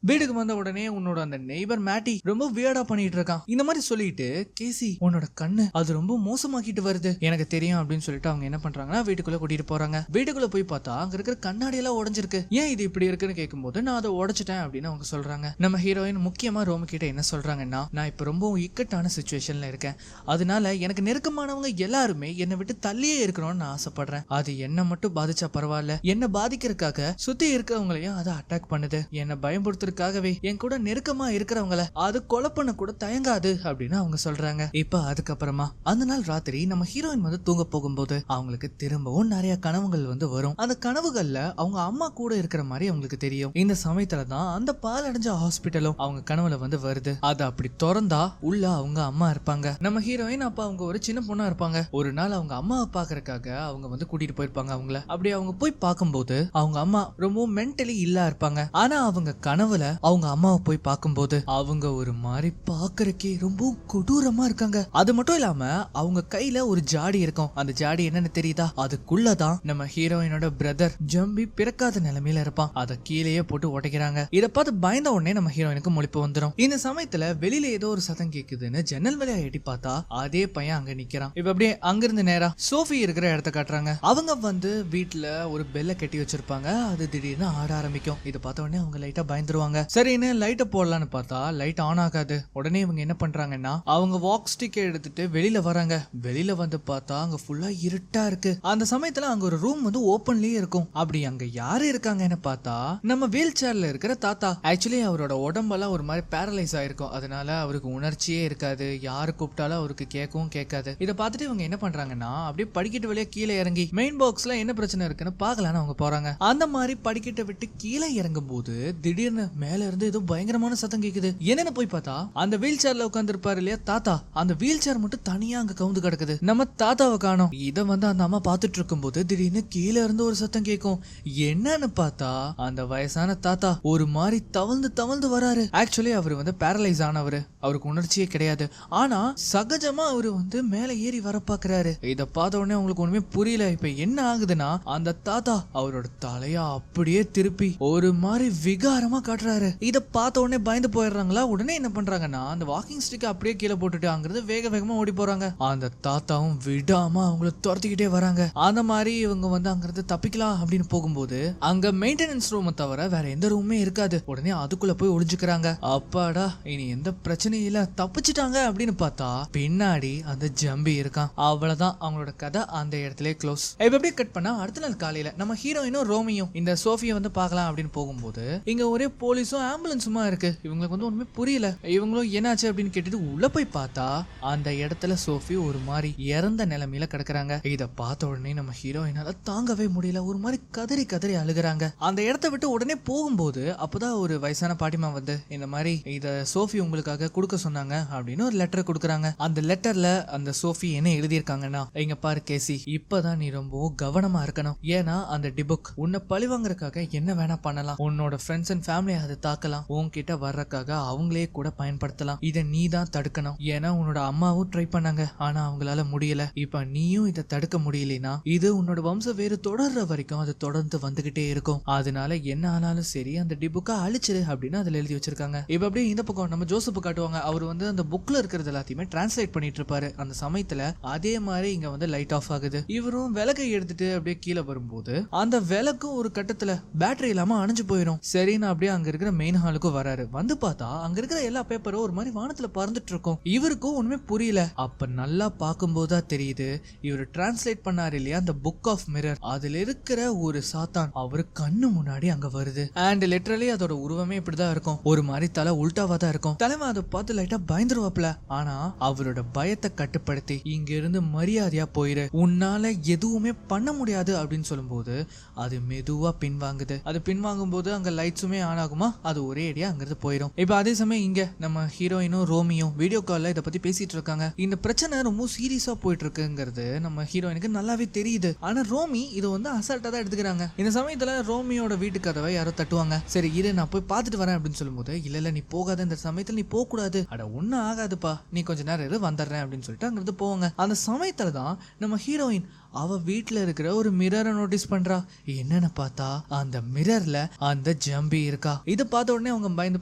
வீட்டுக்கு வந்த உடனே உன்னோட அந்த நெய்பர் மேட்டி ரொம்ப வியர்டா பண்ணிட்டு இருக்கான் இந்த மாதிரி சொல்லிட்டு, கேசி உன்னோட கண்ணு அது ரொம்ப மோசமாக்கிட்டு வருது எனக்கு தெரியும் அப்படின்னு சொல்லிட்டு அவங்க என்ன பண்றாங்கன்னா வீட்டுக்குள்ள கூட்டிட்டு போறாங்க. வீட்டுக்குள்ள போய் பார்த்தா அங்க இருக்கிற கண்ணாடி எல்லாம் உடைஞ்சிருக்கு. ஏன் இது இப்படி இருக்குன்னு கேட்கும்போது நான் அதை உடைச்சிட்டேன் அப்படின்னு அவங்க சொல்றாங்க. நம்ம ஹீரோயின் முக்கியமா ரோமி கிட்ட என்ன சொல்றாங்கன்னா, நான் இப்ப ரொம்ப இக்கட்டான சிச்சுவேஷன்ல இருக்கேன், அதனால எனக்கு நெருக்கமானவங்க எல்லாருமே என்னை விட்டு தள்ளியே இருக்கணும்னு நான் ஆசைப்படுறேன். அது என்ன மட்டும் பாதிச்சா பரவாயில்ல, என்ன பாதிக்கிறதுக்காக சுத்தி இருக்கவங்களையும் அதை அட்டாக் பண்ணுது. என்னை பயன்படுத்துறதுக்காகவே என் கூட நெருக்கமா இருக்கிறவங்கள அது கொலை பண்ண கூட தயங்காது அப்படின்னு அவங்க சொல்றாங்க. இப்ப அதுக்கப்புறமா அந்த நாள் ராத்திரி நம்ம ஹீரோயின் வந்து தூங்க போகும்போது அவங்களுக்கு திரும்பவும் நிறைய கனவுகள் வந்து வரும். அந்த கனவுகள்ல அவங்க அம்மா கூட இருக்கிற மாதிரி அவங்களுக்கு தெரியும். இந்த சமயத்துலதான் அந்த பால் அடைஞ்ச ஹாஸ்பிட்டலும் அவங்க கனவுல வந்து வருது. அது அப்படி திறந்தா உள்ள அவங்க அம்மா இருப்பாங்க. நம்ம ஹீரோயின் அப்ப அவங்க ஒரு சின்ன பொண்ணா இருப்பாங்க. ஒரு நாள் அவங்க அம்மாவை பாக்குறதுக்காக அவங்க வந்து கூட்டிட்டு போயிருப்பாங்க அவங்கள. அப்படி அவங்க போய் பார்க்கும்போது அவங்க அம்மா ரொம்ப மென்டலி இல்லா இருப்பாங்க. ஆனா அவங்க கனவுல அவங்க அம்மாவை போய் பார்க்கும்போது அவங்க ஒரு மாதிரி பாக்குறக்கே ரொம்ப கொடூரமா இருக்காங்க. அது மட்டும் இல்லாம அவங்க கையில ஒரு ஜாடி இருக்கும். அந்த ஜாடி என்னன்னு தெரியுதா? அதுக்குள்ளதான் நம்ம ஹீரோயினோட பிரதர் ஜம்பி பிறக்காத நிலைமையில இருப்பான். அதை கீழேயே போட்டு உடைக்கிறாங்க. இதை பார்த்து பயந்த உடனே நம்ம ஹீரோயினுக்கு முழிப்பு வந்துடும். இந்த சமயத்துல வெளியில ஏதோ ஒரு சத்தம் கேக்குதுன்னு ஜன்னல் வழியா எட்டி பார்த்தா அதே பையன் அங்க நிக்கிறான். இப்ப அப்படியே அங்கிருந்து நேரா சோஃபி இருக்கிற இடத்த காட்டுறாங்க. அவங்க வந்து வீட்டுல ஒரு பெல்ல கட்டி வச்சிருப்பாங்க. அது திடீர்னு ஆட ஆரம்பிக்கும். இதை பார்த்த உடனே அவங்க லைட்டா பயந்துருவாங்க. சரின்னு லைட்டை போடலான்னு பார்த்தா லைட் ஆன் ஆகாது. உடனே இவங்க என்ன பண்றாங்கன்னா அவங்க வாக் ஸ்டிக் எடுத்துட்டு வெளியில வராங்க. வெளியில வந்து பார்த்தா அங்க ஃபுல்லா இருட்டா இருக்கு. அந்த சமயத்துல அங்க ஒரு ரூம் வந்து ஓபன்லயே இருக்கும். அப்படி அங்க யாரு இருக்காங்கன்னு பார்த்தா நம்ம வீல் சேர்ல இருக்கிற தாத்தா. ஆக்சுவலி அவரோட உடம்பெல்லாம் ஒரு மாதிரி பேரலைஸ் ஆயிருக்கும். அதனால அவருக்கு உணர்ச்சியே இருக்காது. யாரு கூப்பிட்டாலும் அவருக்கு கேட்கவும் கேட்காது. இதை பார்த்துட்டு இவங்க என்ன பண்றாங்கன்னா அப்படியே படிக்கட்டு வழியா கீழே இறங்கி மெயின் பாக்ஸ்ல என்ன பிரச்சனை இருக்குன்னு பாக்கலான்னு அவங்க போறாங்க. அந்த மாதிரி படிக்கட்டை விட்டு கீழே இறங்கும் போது திடீர்னு மேல இருந்து ஏதோ பயங்கரமான சத்தம் கேக்குது. என்னன்னு போய் பார்த்தா அந்த வீல் சேர்ல உட்கார்ந்து இருப்பாரு இல்லையா தாத்தா, அந்த வீல் சேர் மட்டும் தனியா அங்க கவுந்து கிடக்குது. நம்ம தாத்தாவை காணோம். இத வந்து அந்த அம்மா பாத்துட்டு இருக்கும் போது திடீர்னு கீழே இருந்து ஒரு சத்தம் கேட்கும். என்னன்னு பார்த்தா அந்த வயசான தாத்தா ஒரு மாதிரி தவழ்ந்து தவழ்ந்து வராரு. ஆக்சுவலி அவர் வந்து பேரலைஸ் ஆனவரு, அவருக்கு உணர்ச்சியே கிடையாது. ஆனா சகஜமா அவரு வந்து மேல ஏறி வர பாக்குறாரு. இத பார்த்த உடனே உங்களுக்கு ஒண்ணுமே புரியல. இப்ப என்ன ஆகுதுன்னா அந்த தாத்தா அவரோட தலையா அப்படியே திருப்பி ஒரு மாதிரி விகாரமா காட்டுறாரு. இத பார்த்த உடனே பயந்து போயிடுறாங்களா. உடனே என்ன பண்றாங்கன்னா அந்த வாக்கிங் ஸ்டிக் அப்படியே கீழே போட்டுட்டு அங்கிருந்து வேக வேகமா ஓடி போறாங்க. அந்த தாத்தாவும் விடாம அவங்கள துரத்திக்கிட்டே வராங்க. அந்த மாதிரி இவங்க வந்து அங்கிருந்து தப்பிக்கலாம் அப்படின்னு போகும்போது அங்க மெயின்டெனன்ஸ் ரூம் தவிர வேற எந்த ரூமே இருக்காது. உடனே அதுக்குள்ள போய் ஒளிஞ்சுக்கிறாங்க. அப்பாடா இனி எந்த பிரச்சனையும் இல்ல, தப்பிச்சுட்டாங்க அப்படின்னு பார்த்தா பின்னாடி அந்த ஜம்பி இருக்கான். அவ்வளவுதான் அவங்களோட கதை அந்த இடத்துல க்ளோஸ். இப்ப அப்படியே கட் பண்ணா அடுத்த நாள் காலையில நம்ம ஹீரோயினும் ரோமியும் இந்த சோஃபியை வந்து பார்க்கலாம் அப்படின்னு போகும்போது இங்க ஒரே போலீஸும் ஆம்புலன்ஸுமா இருக்கு. இவங்களுக்கு வந்து ஒண்ணுமே புரியல. இவங்களும் என்னாச்சு அப்படின்னு கேட்டுட்டு உள்ள போய் பார்த்தா அந்த இடத்துல சோஃபி ஒரு மாதிரி இறந்த நிலைமையில கிடக்குறாங்க. இத பார்த்த உடனே நம்ம ஹீரோயினால தாங்கவே முடியல. ஒரு மாதிரி கதறி கதறி அழுகுறாங்க. அந்த இடத்த விட்டு உடனே போகும்போது அப்பதான் ஒரு வயசான பாட்டிமா வந்து இந்த மாதிரி இத சோஃபி உங்களுக்காக கொடுக்க சொன்னாங்க அப்படின்னு ஒரு லெட்டர் கொடுக்குறாங்க. அந்த லெட்டர்ல அந்த சோஃபி என்ன எழுதியிருக்காங்கன்னா, இங்க பாரு கேசி, இப்பதான் நீ ரொம்ப கவனமா இருக்கணும். ஏன்னா அந்த டிபுக் உன்னை பழிவாங்கறதுக்காக என்ன வேணா பண்ணலாம். உன்னோட ஃப்ரெண்ட்ஸ் அண்ட் ஃபேமிலி அதை தாக்கலாம். உன்கிட்ட வர்றதுக்காக அவங்களே கூட பயன்படுத்தலாம். இதை நீ தான் தடுக்கணும். ஏன்னா உன்னோட அம்மாவும் ட்ரை பண்ணாங்க, ஆனா அவங்களால முடியல. இப்ப நீயும் இதை தடுக்க முடியலனா இது உன்னோட வம்ச வேறு தொடர்ற வரைக்கும் அது தொடர்ந்து வந்துகிட்டே இருக்கும். அதனால என்ன ஆனாலும் சரி அந்த டிபுக்கை அழிச்சிரு அப்படின்னு அதுல எழுதி வச்சிருக்காங்க. இப்ப அப்படியே இந்த பக்கம் நம்ம ஜோசப் காட்டுவாங்க. அவர் வந்து அந்த புக்ல இருக்கிறது எல்லாத்தையுமே டிரான்ஸ்லேட் பண்ணிட்டு இருப்பாரு. அந்த சமயத்துல அதே மாதிரி இங்க வந்து லைட் ஆஃப் ஆகுது. இவரும் விளக்கை எடுத்துட்டு அப்படியே கீழே வரும்போது அந்த விளக்கும் ஒரு கட்டத்துல பேட்டரி இல்லாம அணைஞ்சு போயிடும். சரின்னு அப்படியே அங்க இருக்கிற மெயின் ஹாலுக்கும் வராரு. வந்து பார்த்தா அங்க இருக்கிற எல்லா பேப்பரும் ஒரு மாதிரி வானத்துல பறந்துட்டு இருக்கும். இவருக்கும் ஒண்ணுமே புரியல. அப்ப நல்லா பார்க்கும்போதுதான் தெரியுது இவர் டிரான்ஸ்லேட் பண்ணாரு இல்லையா அந்த புக் ஆஃப் மிரர், அதுல இருக்கிற ஒரு சாத்தான் அவரு கண்ணு முன்னாடி அங்க வருது. அண்ட் லிட்டரலி அதோட உருவமே இப்படிதான் இருக்கும். ஒரு மாதிரி தலை உல்டாவா தான் இருக்கும். தலைவன் அதை பார்த்து லைட்டா பயந்துருவாப்ல. ஆனா அவரோட பயத்தை கட்டுப்படுத்தி இங்க இருந்து மரியாதையா போயிரு, உன்னால எதுவுமே பண்ண முடியாது அப்படின்னு சொல்லும்போது அது மெதுவா பின்வாங்குது. அது பின்வாங்கும் போது அங்க லைட்ஸுமே ஆன் ஆகுமா, அது ஒரே அடியா அங்கிருந்து போயிடும். இப்ப அதே சமயம் இங்க நம்ம ஹீரோயினும் ரோமியும் வீடியோ வீடியோ கால்ல இத பத்தி பேசிட்டு இருக்காங்க. இந்த பிரச்சனை ரொம்ப சீரியஸா போயிட்டு இருக்குங்கிறது நம்ம ஹீரோயினுக்கு நல்லாவே தெரியுது. ஆனா ரோமி இது வந்து அசால்ட்டா தான் எடுத்துக்கிறாங்க. இந்த சமயத்துல ரோமியோட வீட்டு கதவை யாரோ தட்டுவாங்க. சரி இரு நான் போய் பார்த்துட்டு வரேன் அப்படின்னு சொல்லும்போது இல்ல நீ போகாத, இந்த சமயத்துல நீ போக கூடாது, அட ஒன்னும் ஆகாதுப்பா, நீ கொஞ்ச நேரம் இரு வந்துடுறேன் அப்படின்னு சொல்லிட்டு அங்கிருந்து போவாங்க. அந்த சமயத்துல தான் நம்ம ஹீரோயின் அவ வீட்டுல இருக்கிற ஒரு மிரரை நோட்டீஸ் பண்றா. என்னன்னு பார்த்தா அந்த மிரர்ல அந்த ஜம்பி இருக்கா. இதை பார்த்த உடனே அவங்க பயந்து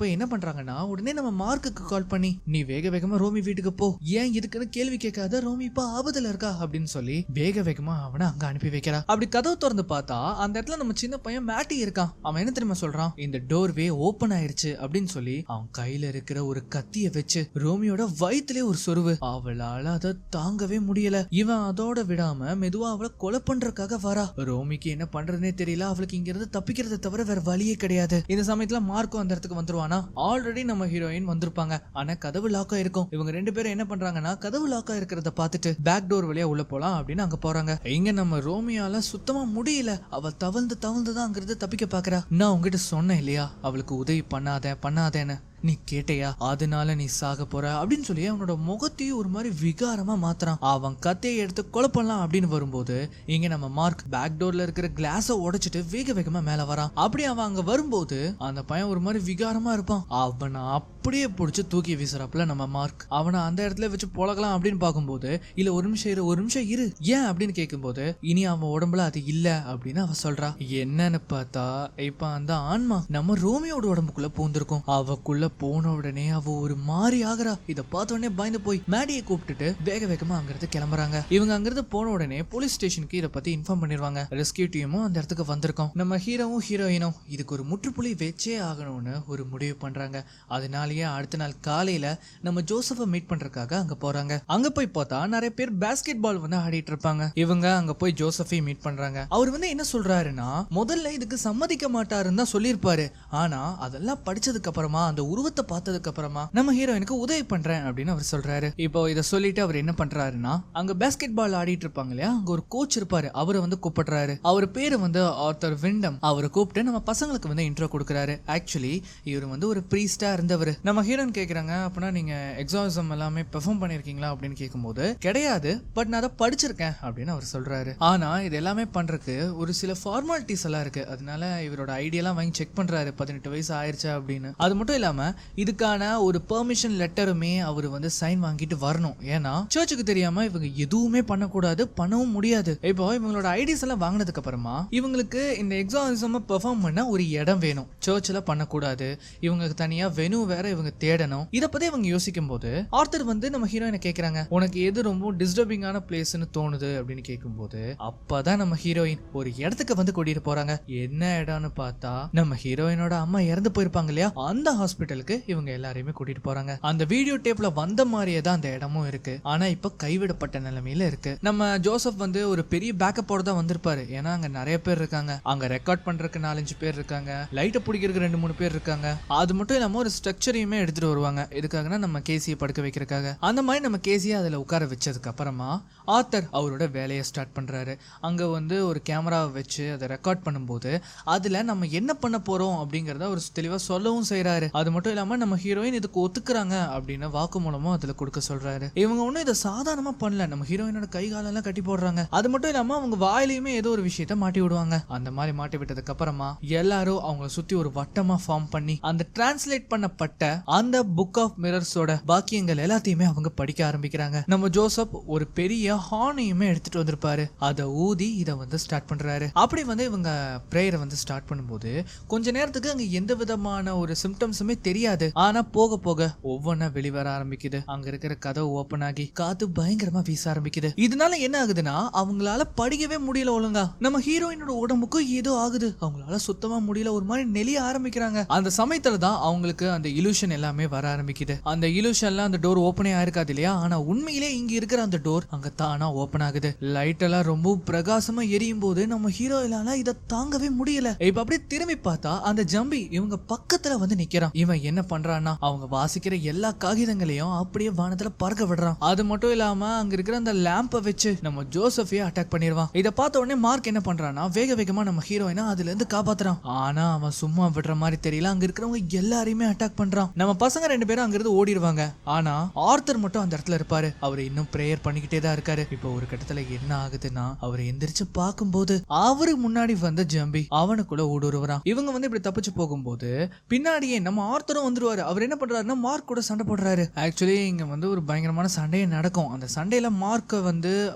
போய் என்ன பண்றாங்கன்னா உடனே நம்ம மார்க்குக்கு கால் பண்ணி நீ வேக வேகமா ரோமி வீட்டுக்கு போ, ஏன் இதுக்குன்னு கேள்வி கேட்காத, ரோமி இப்ப ஆபத்துல இருக்கா அப்படின்னு சொல்லி வேக வேகமா அவனை அங்க அனுப்பி வைக்கிறா. அப்படி கதவு திறந்து பார்த்தா அந்த இடத்துல நம்ம சின்ன பையன் மேட்டி இருக்கான். அவன் என்ன தெரியுமா சொல்றான், இந்த டோர்வே ஓபன் ஆயிருச்சு அப்படின்னு சொல்லி அவன் கையில இருக்கிற ஒரு கத்திய வச்சு ரோமியோட வயிற்றுலயே ஒரு சொருவு. அவளால அதை தாங்கவே முடியல. இவன் அதோட விடாம மெதுவா அவளை கொலை பண்றதுக்காக வரா. ரோமிக்கு என்ன பண்றதுனே தெரியல. அவளுக்கு இங்க இருந்து தப்பிக்கிறத தவிர வேற வழியே கிடையாது. இந்த சமயத்துல மார்க்கோ அந்த இடத்துக்கு வந்துருவானா. ஆல்ரெடி நம்ம ஹீரோயின் வந்திருப்பாங்க. ஆனா கதவு லாக்கா இருக்கும். இவங்க ரெண்டு பேரும் என்ன பண்றாங்கன்னா கதவு லாக்கா இருக்கிறத பார்த்துட்டு பேக் டோர் வழியா உள்ள போலாம் அப்படின்னு அங்க போறாங்க. இங்க நம்ம ரோமியால சுத்தமா முடியல. அவ தவழ்ந்து தான் அங்கிருந்து தப்பிக்க பாக்குறா. நான் உங்ககிட்ட சொன்னேன் இல்லையா அவளுக்கு உதவி பண்ணாதேன்னு, நீ கேட்டையா, அதனால நீ சாக போற அப்படின்னு சொல்லி அவனோட முகத்தையும் ஒரு மாதிரி விகாரமா மாத்துறான். அவன் கத்தையை எடுத்து கொலை பண்ணலாம் அப்படின்னு வரும்போது இங்க நம்ம மார்க் பேக் டோர்ல இருக்கிற கிளாஸ உடைச்சிட்டு வேக வேகமா மேல வரான். அப்படி அவன் அங்க வரும்போது அந்த பையன் ஒரு மாதிரி விகாரமா இருப்பான். அவனை அப்படியே பிடிச்சு தூக்கி வீசுறாப்புல நம்ம மார்க். அவனை அந்த இடத்துல வச்சு பொழக்கலாம் அப்படின்னு பார்க்கும்போது இல்ல ஒரு நிமிஷம் இரு ஏன் அப்படின்னு கேட்கும்போது இனி அவன் உடம்புல அது இல்ல அப்படின்னு அவ சொல்றா. என்னன்னு பார்த்தா இப்ப அந்த ஆன்மா நம்ம ரோமியோட உடம்புக்குள்ள பூந்திருக்கும். அவக்குள்ள போன உடனே அவ ஒரு மாறி ஆகுறா. இத பார்த்த உடனே பயந்து போய் மேடியை கூப்பிட்டுட்டு வேக வேகமா அங்கிருந்து கிளம்புறாங்க. இவங்க அங்கிருந்து போன உடனே போலீஸ் ஸ்டேஷனுக்கு இத பத்தி இன்ஃபார்ம் பண்ணிடுவாங்க. ரெஸ்கியூ டீமும் அந்த இடத்துக்கு வந்திருக்கோம். நம்ம ஹீரோவும் ஹீரோயினும் இதுக்கு ஒரு முற்றுப்புள்ளி வச்சே ஆகணும்னு ஒரு முடிவு பண்றாங்க. அதனாலேயே அடுத்த நாள் காலையில நம்ம ஜோசப்பை மீட் பண்றதுக்காக அங்க போறாங்க. அங்க போய் பார்த்தா நிறைய பேர் பாஸ்கெட் பால் வந்து ஆடிட்டு இருப்பாங்க. இவங்க அங்க போய் ஜோசப்பை மீட் பண்றாங்க. அவர் வந்து என்ன சொல்றாருன்னா முதல்ல இதுக்கு சம்மதிக்க மாட்டாருன்னு தான் சொல்லியிருப்பாரு. ஆனா அதெல்லாம் படிச்சதுக்கு அப்புறமா அந்த உருவத்தை பார்த்ததுக்கு அப்புறமா நம்ம ஹீரோயினுக்கு உதவி பண்றேன் அப்படின்னு அவர் சொல்றாரு. இப்போ இதை சொல்லிட்டு அவர் என்ன பண்றாருன்னா அங்க பாஸ்கெட் பால் ஆடிட்டு இருப்பாங்க இல்லையா, அங்க ஒரு கோச் இருப்பாரு. அவரை வந்து கூப்பிடுறாரு. அவர் பேரு வந்து ஆர்தர் விண்டம். அவரை கூப்பிட்டு நம்ம பசங்களுக்கு வந்து இன்ட்ரோ கொடுக்குறாரு. ஆக்சுவலி இவர் வந்து ஒரு பிரீஸ்டா இருந்தவர். நம்ம ஹீரோயின் கேக்குறாங்க அப்படின்னா நீங்க எக்ஸாமிசம் எல்லாமே பெர்ஃபார்ம் பண்ணிருக்கீங்களா அப்படின்னு கேட்கும்போது கிடையாது, பட் நான் அதை படிச்சிருக்கேன் அப்படின்னு அவர் சொல்றாரு. ஆனா இது எல்லாமே பண்றதுக்கு ஒரு சில ஃபார்மாலிட்டிஸ் எல்லாம் இருக்கு. அதனால இவரோட ஐடியெல்லாம் வாங்கி செக் பண்றாரு 18 வயசு ஆயிருச்சா அப்படின்னு. அது மட்டும் இல்லாம இதுக்கான ஒரு பெர்மிஷன் லெட்டருமே அவர் வந்து சைன் வாங்கிட்டு வரணும். ஏன்னா சர்ச்சுக்கு தெரியாம இவங்க எதுவுமே பண்ணக்கூடாது, பண்ணவும் முடியாது. இப்போ இவங்களோட ஐடிஸ் எல்லாம் வாங்கினதுக்கு அப்புறமா இவங்களுக்கு இந்த எக்ஸாமிசம் பெர்ஃபார்ம் பண்ண ஒரு இடம் வேணும். சர்ச்சில் பண்ணக்கூடாது, இவங்களுக்கு தனியா வெனு வேற இவங்க தேடணும். இதை பத்தி இவங்க யோசிக்கும் போது ஆர்த்தர் வந்து நம்ம ஹீரோயினை கேட்கறாங்க உனக்கு எது ரொம்ப டிஸ்டர்பிங்கான பிளேஸ்னு தோணுது அப்படின்னு கேட்கும்போது அப்பதான் நம்ம ஹீரோயின் ஒரு இடத்துக்கு வந்து கூட்டிட்டு போறாங்க. என்ன இடம்னு பார்த்தா நம்ம ஹீரோயினோட அம்மா இறந்து போயிருப்பாங்க இல்லையா, அந்த ஹாஸ்பிட்டலுக்கு இவங்க எல்லாரையுமே கூட்டிட்டு போறாங்க. அந்த வீடியோ டேப்ல வந்த மாதிரியே தான் அந்த இடமும் இருக்கு. ஆனா இப்ப கைவிடப்பட்ட நிலைமையில இருக்கு. நம்ம ஜோசப் வந்து ஒரு பெரிய பேக்கப்போட தான் வந்திருப்பாரு. ஏன்னா அங்க நிறைய பேர் இருக்காங்க. அங்க ரெக்கார்ட் பண்றதுக்கு 4-5 பேர் இருக்காங்க. லைட்டை பிடிக்கிறதுக்கு 2-3 பேர் இருக்காங்க. அது மட்டும் இல்லாம ஒரு ஸ்ட்ரக்சரையுமே எடுத்துட்டு வருவாங்க. எதுக்காகனா நம்ம கேசியை படுக்க வைக்கிறதுக்காக. அந்த மாதிரி நம்ம கேசியை அதுல உட்கார வச்சதுக்கு அப்புறமா ஆர்த்தர் அவரோட வேலையை ஸ்டார்ட் பண்றாரு. அங்க வந்து ஒரு கேமராவை வச்சு அதை ரெக்கார்ட் பண்ணும்போது அதுல நம்ம என்ன பண்ண போறோம் அப்படிங்கறத ஒரு தெளிவா சொல்லவும் செய்யறாரு. அது மட்டும் இல்லாம நம்ம ஹீரோயின் இதுக்கு ஒத்துக்குறாங்க அப்படின்னு வாக்கு மூலமா அதுல கொடுக்க சொல்றாரு. இவங்க ஒன்னும் இதை சாதாரணமா பண்ணல. நம்ம ஹீரோயினோட கை காலெல்லாம் கட்டி போடுறாங்க. அது மட்டும் இல்லாம அவங்க வாயிலையுமே ஏதோ ஒரு விஷயத்த மாட்டி விடுவாங்க. அந்த மாதிரி மாட்டி விட்டதுக்கு அப்புறமா எல்லாரும் அவங்கள சுத்தி ஒரு வட்டமா ஃபார்ம் பண்ணி அந்த டிரான்ஸ்லேட் பண்ணப்பட்ட அந்த புக் ஆஃப் மிரர்ஸோட பாக்கியங்கள் எல்லாத்தையுமே அவங்க படிக்க ஆரம்பிக்கிறாங்க. நம்ம ஜோசப் ஒரு பெரிய ஹார்னையுமே எடுத்துட்டு வந்திருப்பாரு. அதை ஊதி இதை வந்து ஸ்டார்ட் பண்றாரு. அப்படி வந்து இவங்க பிரேயரை வந்து ஸ்டார்ட் பண்ணும்போது கொஞ்ச நேரத்துக்கு அங்க எந்த விதமான ஒரு சிம்டம்ஸுமே தெரியாது. ஆனா போக போக ஒவ்வொன்னா வெளிவர ஆரம்பிக்குது. அங்க இருக்கிற கதவு ஓபன் ஆகி காத்து பயங்கரமா வீச ஆரம்பிக்குது. இதனால என்ன ஆகுதுன்னா அவங்களால படிக்கவே முடியல ஒழுங்கா. நம்ம ஹீரோயினோட உடம்புக்கும் ஏதோ ஆகுது. அவங்களால சுத்தமா முடியல, ஒரு மாதிரி நெளிய ஆரம்பிக்கிறாங்க. அந்த சமயத்துல தான் அவங்களுக்கு அந்த இலூஷன் எல்லாமே வர ஆரம்பிக்குது. அந்த இலூஷன்ல அந்த டோர் ஓப்பனே ஆயிருக்காது இல்லையா, ஆனா உண்மையிலே இங்க இருக்கிற அந்த டோர் அங்க தானா ஓபன் ஆகுது. லைட் எல்லாம் ரொம்ப பிரகாசமா எரியும் போது நம்ம ஹீரோயினால இதை தாங்கவே முடியல. இப்ப அப்படியே திரும்பி பார்த்தா அந்த ஜம்பி இவங்க பக்கத்துல வந்து நிக்கிறான். இவன் என்ன பண்றான்னா அவங்க வாசிக்கிற எல்லா காகிதங்களையும் அப்படியே வானத்துல பறக்க விடுறான். அது மட்டும் இல்லாம அங்க இருக்கிற அந்த லேம்பை வச்சு நம்ம ஜோசஃபையே அட்டாக் பண்ணிடுவான். இதை பார்த்த உடனே மார்க் என்ன பண்றான்னா வேக வேகமா நம்ம ஹீரோயினை அதுல இருந்து காப்பாத்துறான். ஆனா அவன் சும்மா விடுற மாதிரி தெரியல. அங்க இருக்கிறவங்க எல்லாரையுமே அட்டாக் பண்றான். நம்ம பசங்க 2 பேரும் அங்க இருந்து ஓடிடுவாங்க. ஆனா ஆர்த்தர் மட்டும் அந்த இடத்துல இருப்பாரு. அவர் இன்னும் பிரேயர் பண்ணிக்கிட்டே தான் இருக்காரு. இப்போ ஒரு கட்டத்துல என்ன ஆகுதுன்னா அவர் எந்திரிச்சு பார்க்கும்போது அவரு முன்னாடி வந்த ஜம்பி அவனுக்குள்ள ஊடுருவறான். இவங்க இப்படி தப்பிச்சு போகும்போது பின்னாடியே நம்ம ஆர்த்தரும் வந்துருவாரு. அவர் என்ன பண்றாருன்னா மார்க் கூட சண்டை போடுறாரு. ஆக்சுவலி இங்க ஒரு பயங்கரமான சண்டையே நடக்கும். அந்த சண்டையில மார்க்க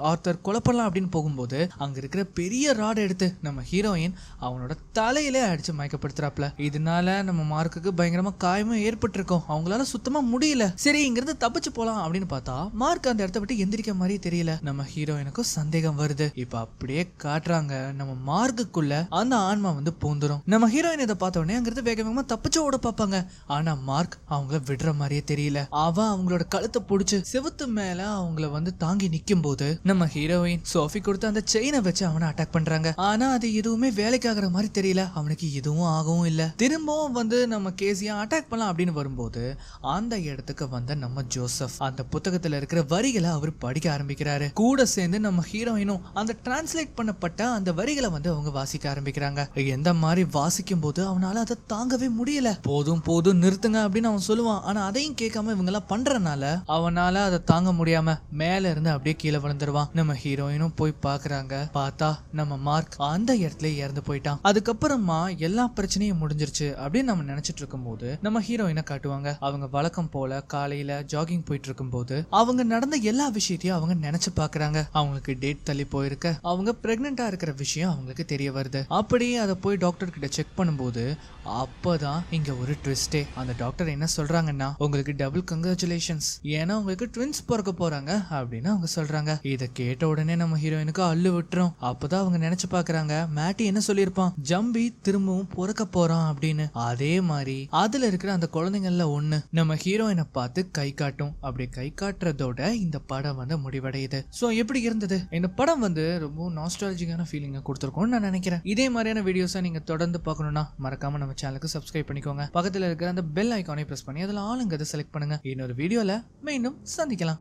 ஆர்த்தர் கொலை பண்ணலாம் அப்படின்னு போகும்போது அங்க இருக்கிற பெரிய ராட் எடுத்து நம்ம ஹீரோயின் அவனோட தலையிலே அடிச்சு மயக்கப்படுத்துறாப்ல. இதனால நம்ம மார்க்குக்கு பயங்கரமா காயமும் ஏற்பட்டு இருக்கும். அவங்களால சுத்தமா முடியல. சரி இங்கிருந்து தப்பிச்சு போலாம் அப்படின்னு பார்த்தா மார்க் அந்த இடத்த விட்டு எந்திரிக்க மாதிரி தெரியல. நம்ம ஹீரோயினுக்கும் சந்தேகம் வருது. இப்ப அப்படியே காட்டுறாங்க நம்ம மார்க்குள்ள அந்த ஆன்மா பூந்துரும். நம்ம ஹீரோயின் இதை பார்த்த உடனே அங்கிருந்து வேக வேகமா தப்பிச்சு ஓட பார்ப்பாங்க. ஆனா மார்க் அவங்கள விடுற மாதிரியே தெரியல. அவன் அவங்களோட கழுத்தை பிடிச்சு செவுத்து மேல அவங்கள தாங்கி நிக்கும் போது நம்ம ஹீரோயின் சோஃபி கொடுத்து அந்த செயினை வச்சு அவனை அட்டாக் பண்றாங்க. ஆனா அது எதுவுமே வேலைக்கு ஆகிற மாதிரி தெரியல. அவனுக்கு எதுவும் ஆகவும் இல்ல. திரும்பவும் நம்ம கேசியா அட்டாக் பண்ணலாம் அப்படின்னு வரும்போது அந்த இடத்துக்கு வந்த நம்ம ஜோசப் அந்த புத்தகத்துல இருக்கிற வரிகளை அவர் படிக்க ஆரம்பிக்கிறாரு. கூட சேர்ந்து நம்ம ஹீரோயினும் அந்த டிரான்ஸ்லேட் பண்ணப்பட்ட அந்த வரிகளை அவங்க வாசிக்க ஆரம்பிக்கிறாங்க. எந்த மாதிரி வாசிக்கும் போது அவனால அதை தாங்கவே முடியல. போதும் போதும் நிறுத்துங்க அப்படின்னு அவன் சொல்லுவான். ஆனா அதையும் கேட்காம இவங்க எல்லாம் பண்றனால அவனால அதை தாங்க முடியாம மேல இருந்து அப்படியே கீழே விழுந்துருவான். நம்ம ஹீரோயினும் போய் பாக்குறாங்க. பார்த்தா நம்ம மார்க் அந்த இடத்துல இறந்து போயிட்டான். அதுக்கப்புறமா எல்லா பிரச்சனையும் முடிஞ்சிருச்சு அப்படின்னு நம்ம நினைச்சிட்டு இருக்கும் போது நம்ம ஹீரோயினை காட்டுவாங்க. அவங்க வழக்கம் போல காலையில ஜாகிங் போயிட்டு இருக்கும் போது அவங்க நடந்த எல்லா விஷயத்தையும் அவங்க நினைச்சு பாக்குறாங்க. அவங்களுக்கு டேட் தள்ளி போயிருக்க அவங்க பிரெக்னெண்டா இருக்கிற விஷயம் அவங்களுக்கு தெரிய வருது. அப்படியே அதை போய் டாக்டர் கிட்ட செக் பண்ணும்போது அப்பதான் இங்க ஒரு ட்விஸ்டே. அந்த டாக்டர் என்ன சொல்றாங்கன்னா உங்களுக்கு டபுள் கங்க்ராச்சுலேஷன்ஸ், ஏன்னா உங்களுக்கு ட்வின்ஸ் பிறக்க போறாங்க அப்படின்னு அவங்க சொல்றாங்க. இதை கேட்ட உடனே நம்ம ஹீரோயினுக்கு அள்ளு விட்டுரும். அப்பதான் அவங்க நினைச்சு பாக்குறாங்க மேட்டி என்ன சொல்லியிருப்பான், ஜம்பி திரும்பவும் பிறக்க போறான் அப்படின்னு. அதே மாதிரி அதுல இருக்கிற அந்த குழந்தைங்கள்ல ஒண்ணு நம்ம ஹீரோயினை பார்த்து கை காட்டும். அப்படி கை காட்டுறதோட இந்த படம் முடிவடையுது. சோ எப்படி இருந்தது இந்த படம்? ரொம்ப நாஸ்டாலஜிக்கான ஃபீலிங்க கொடுத்துருக்கோம்னு நான் நினைக்கிறேன். இதே மாதிரியான வீடியோஸை நீங்க தொடர்ந்து பார்க்கணும்னா மறக்காம நம்ம சேனலுக்கு சப்ஸ்கிரைப் பண்ணிக்கோங்க. பக்கத்துல இருக்கிற அந்த பெல் ஐகானை பிரஸ் பண்ணி அதுல ஆளுங்க செலக்ட் பண்ணுங்க. இன்னொரு வீடியோல மீண்டும் சந்திக்கலாம்.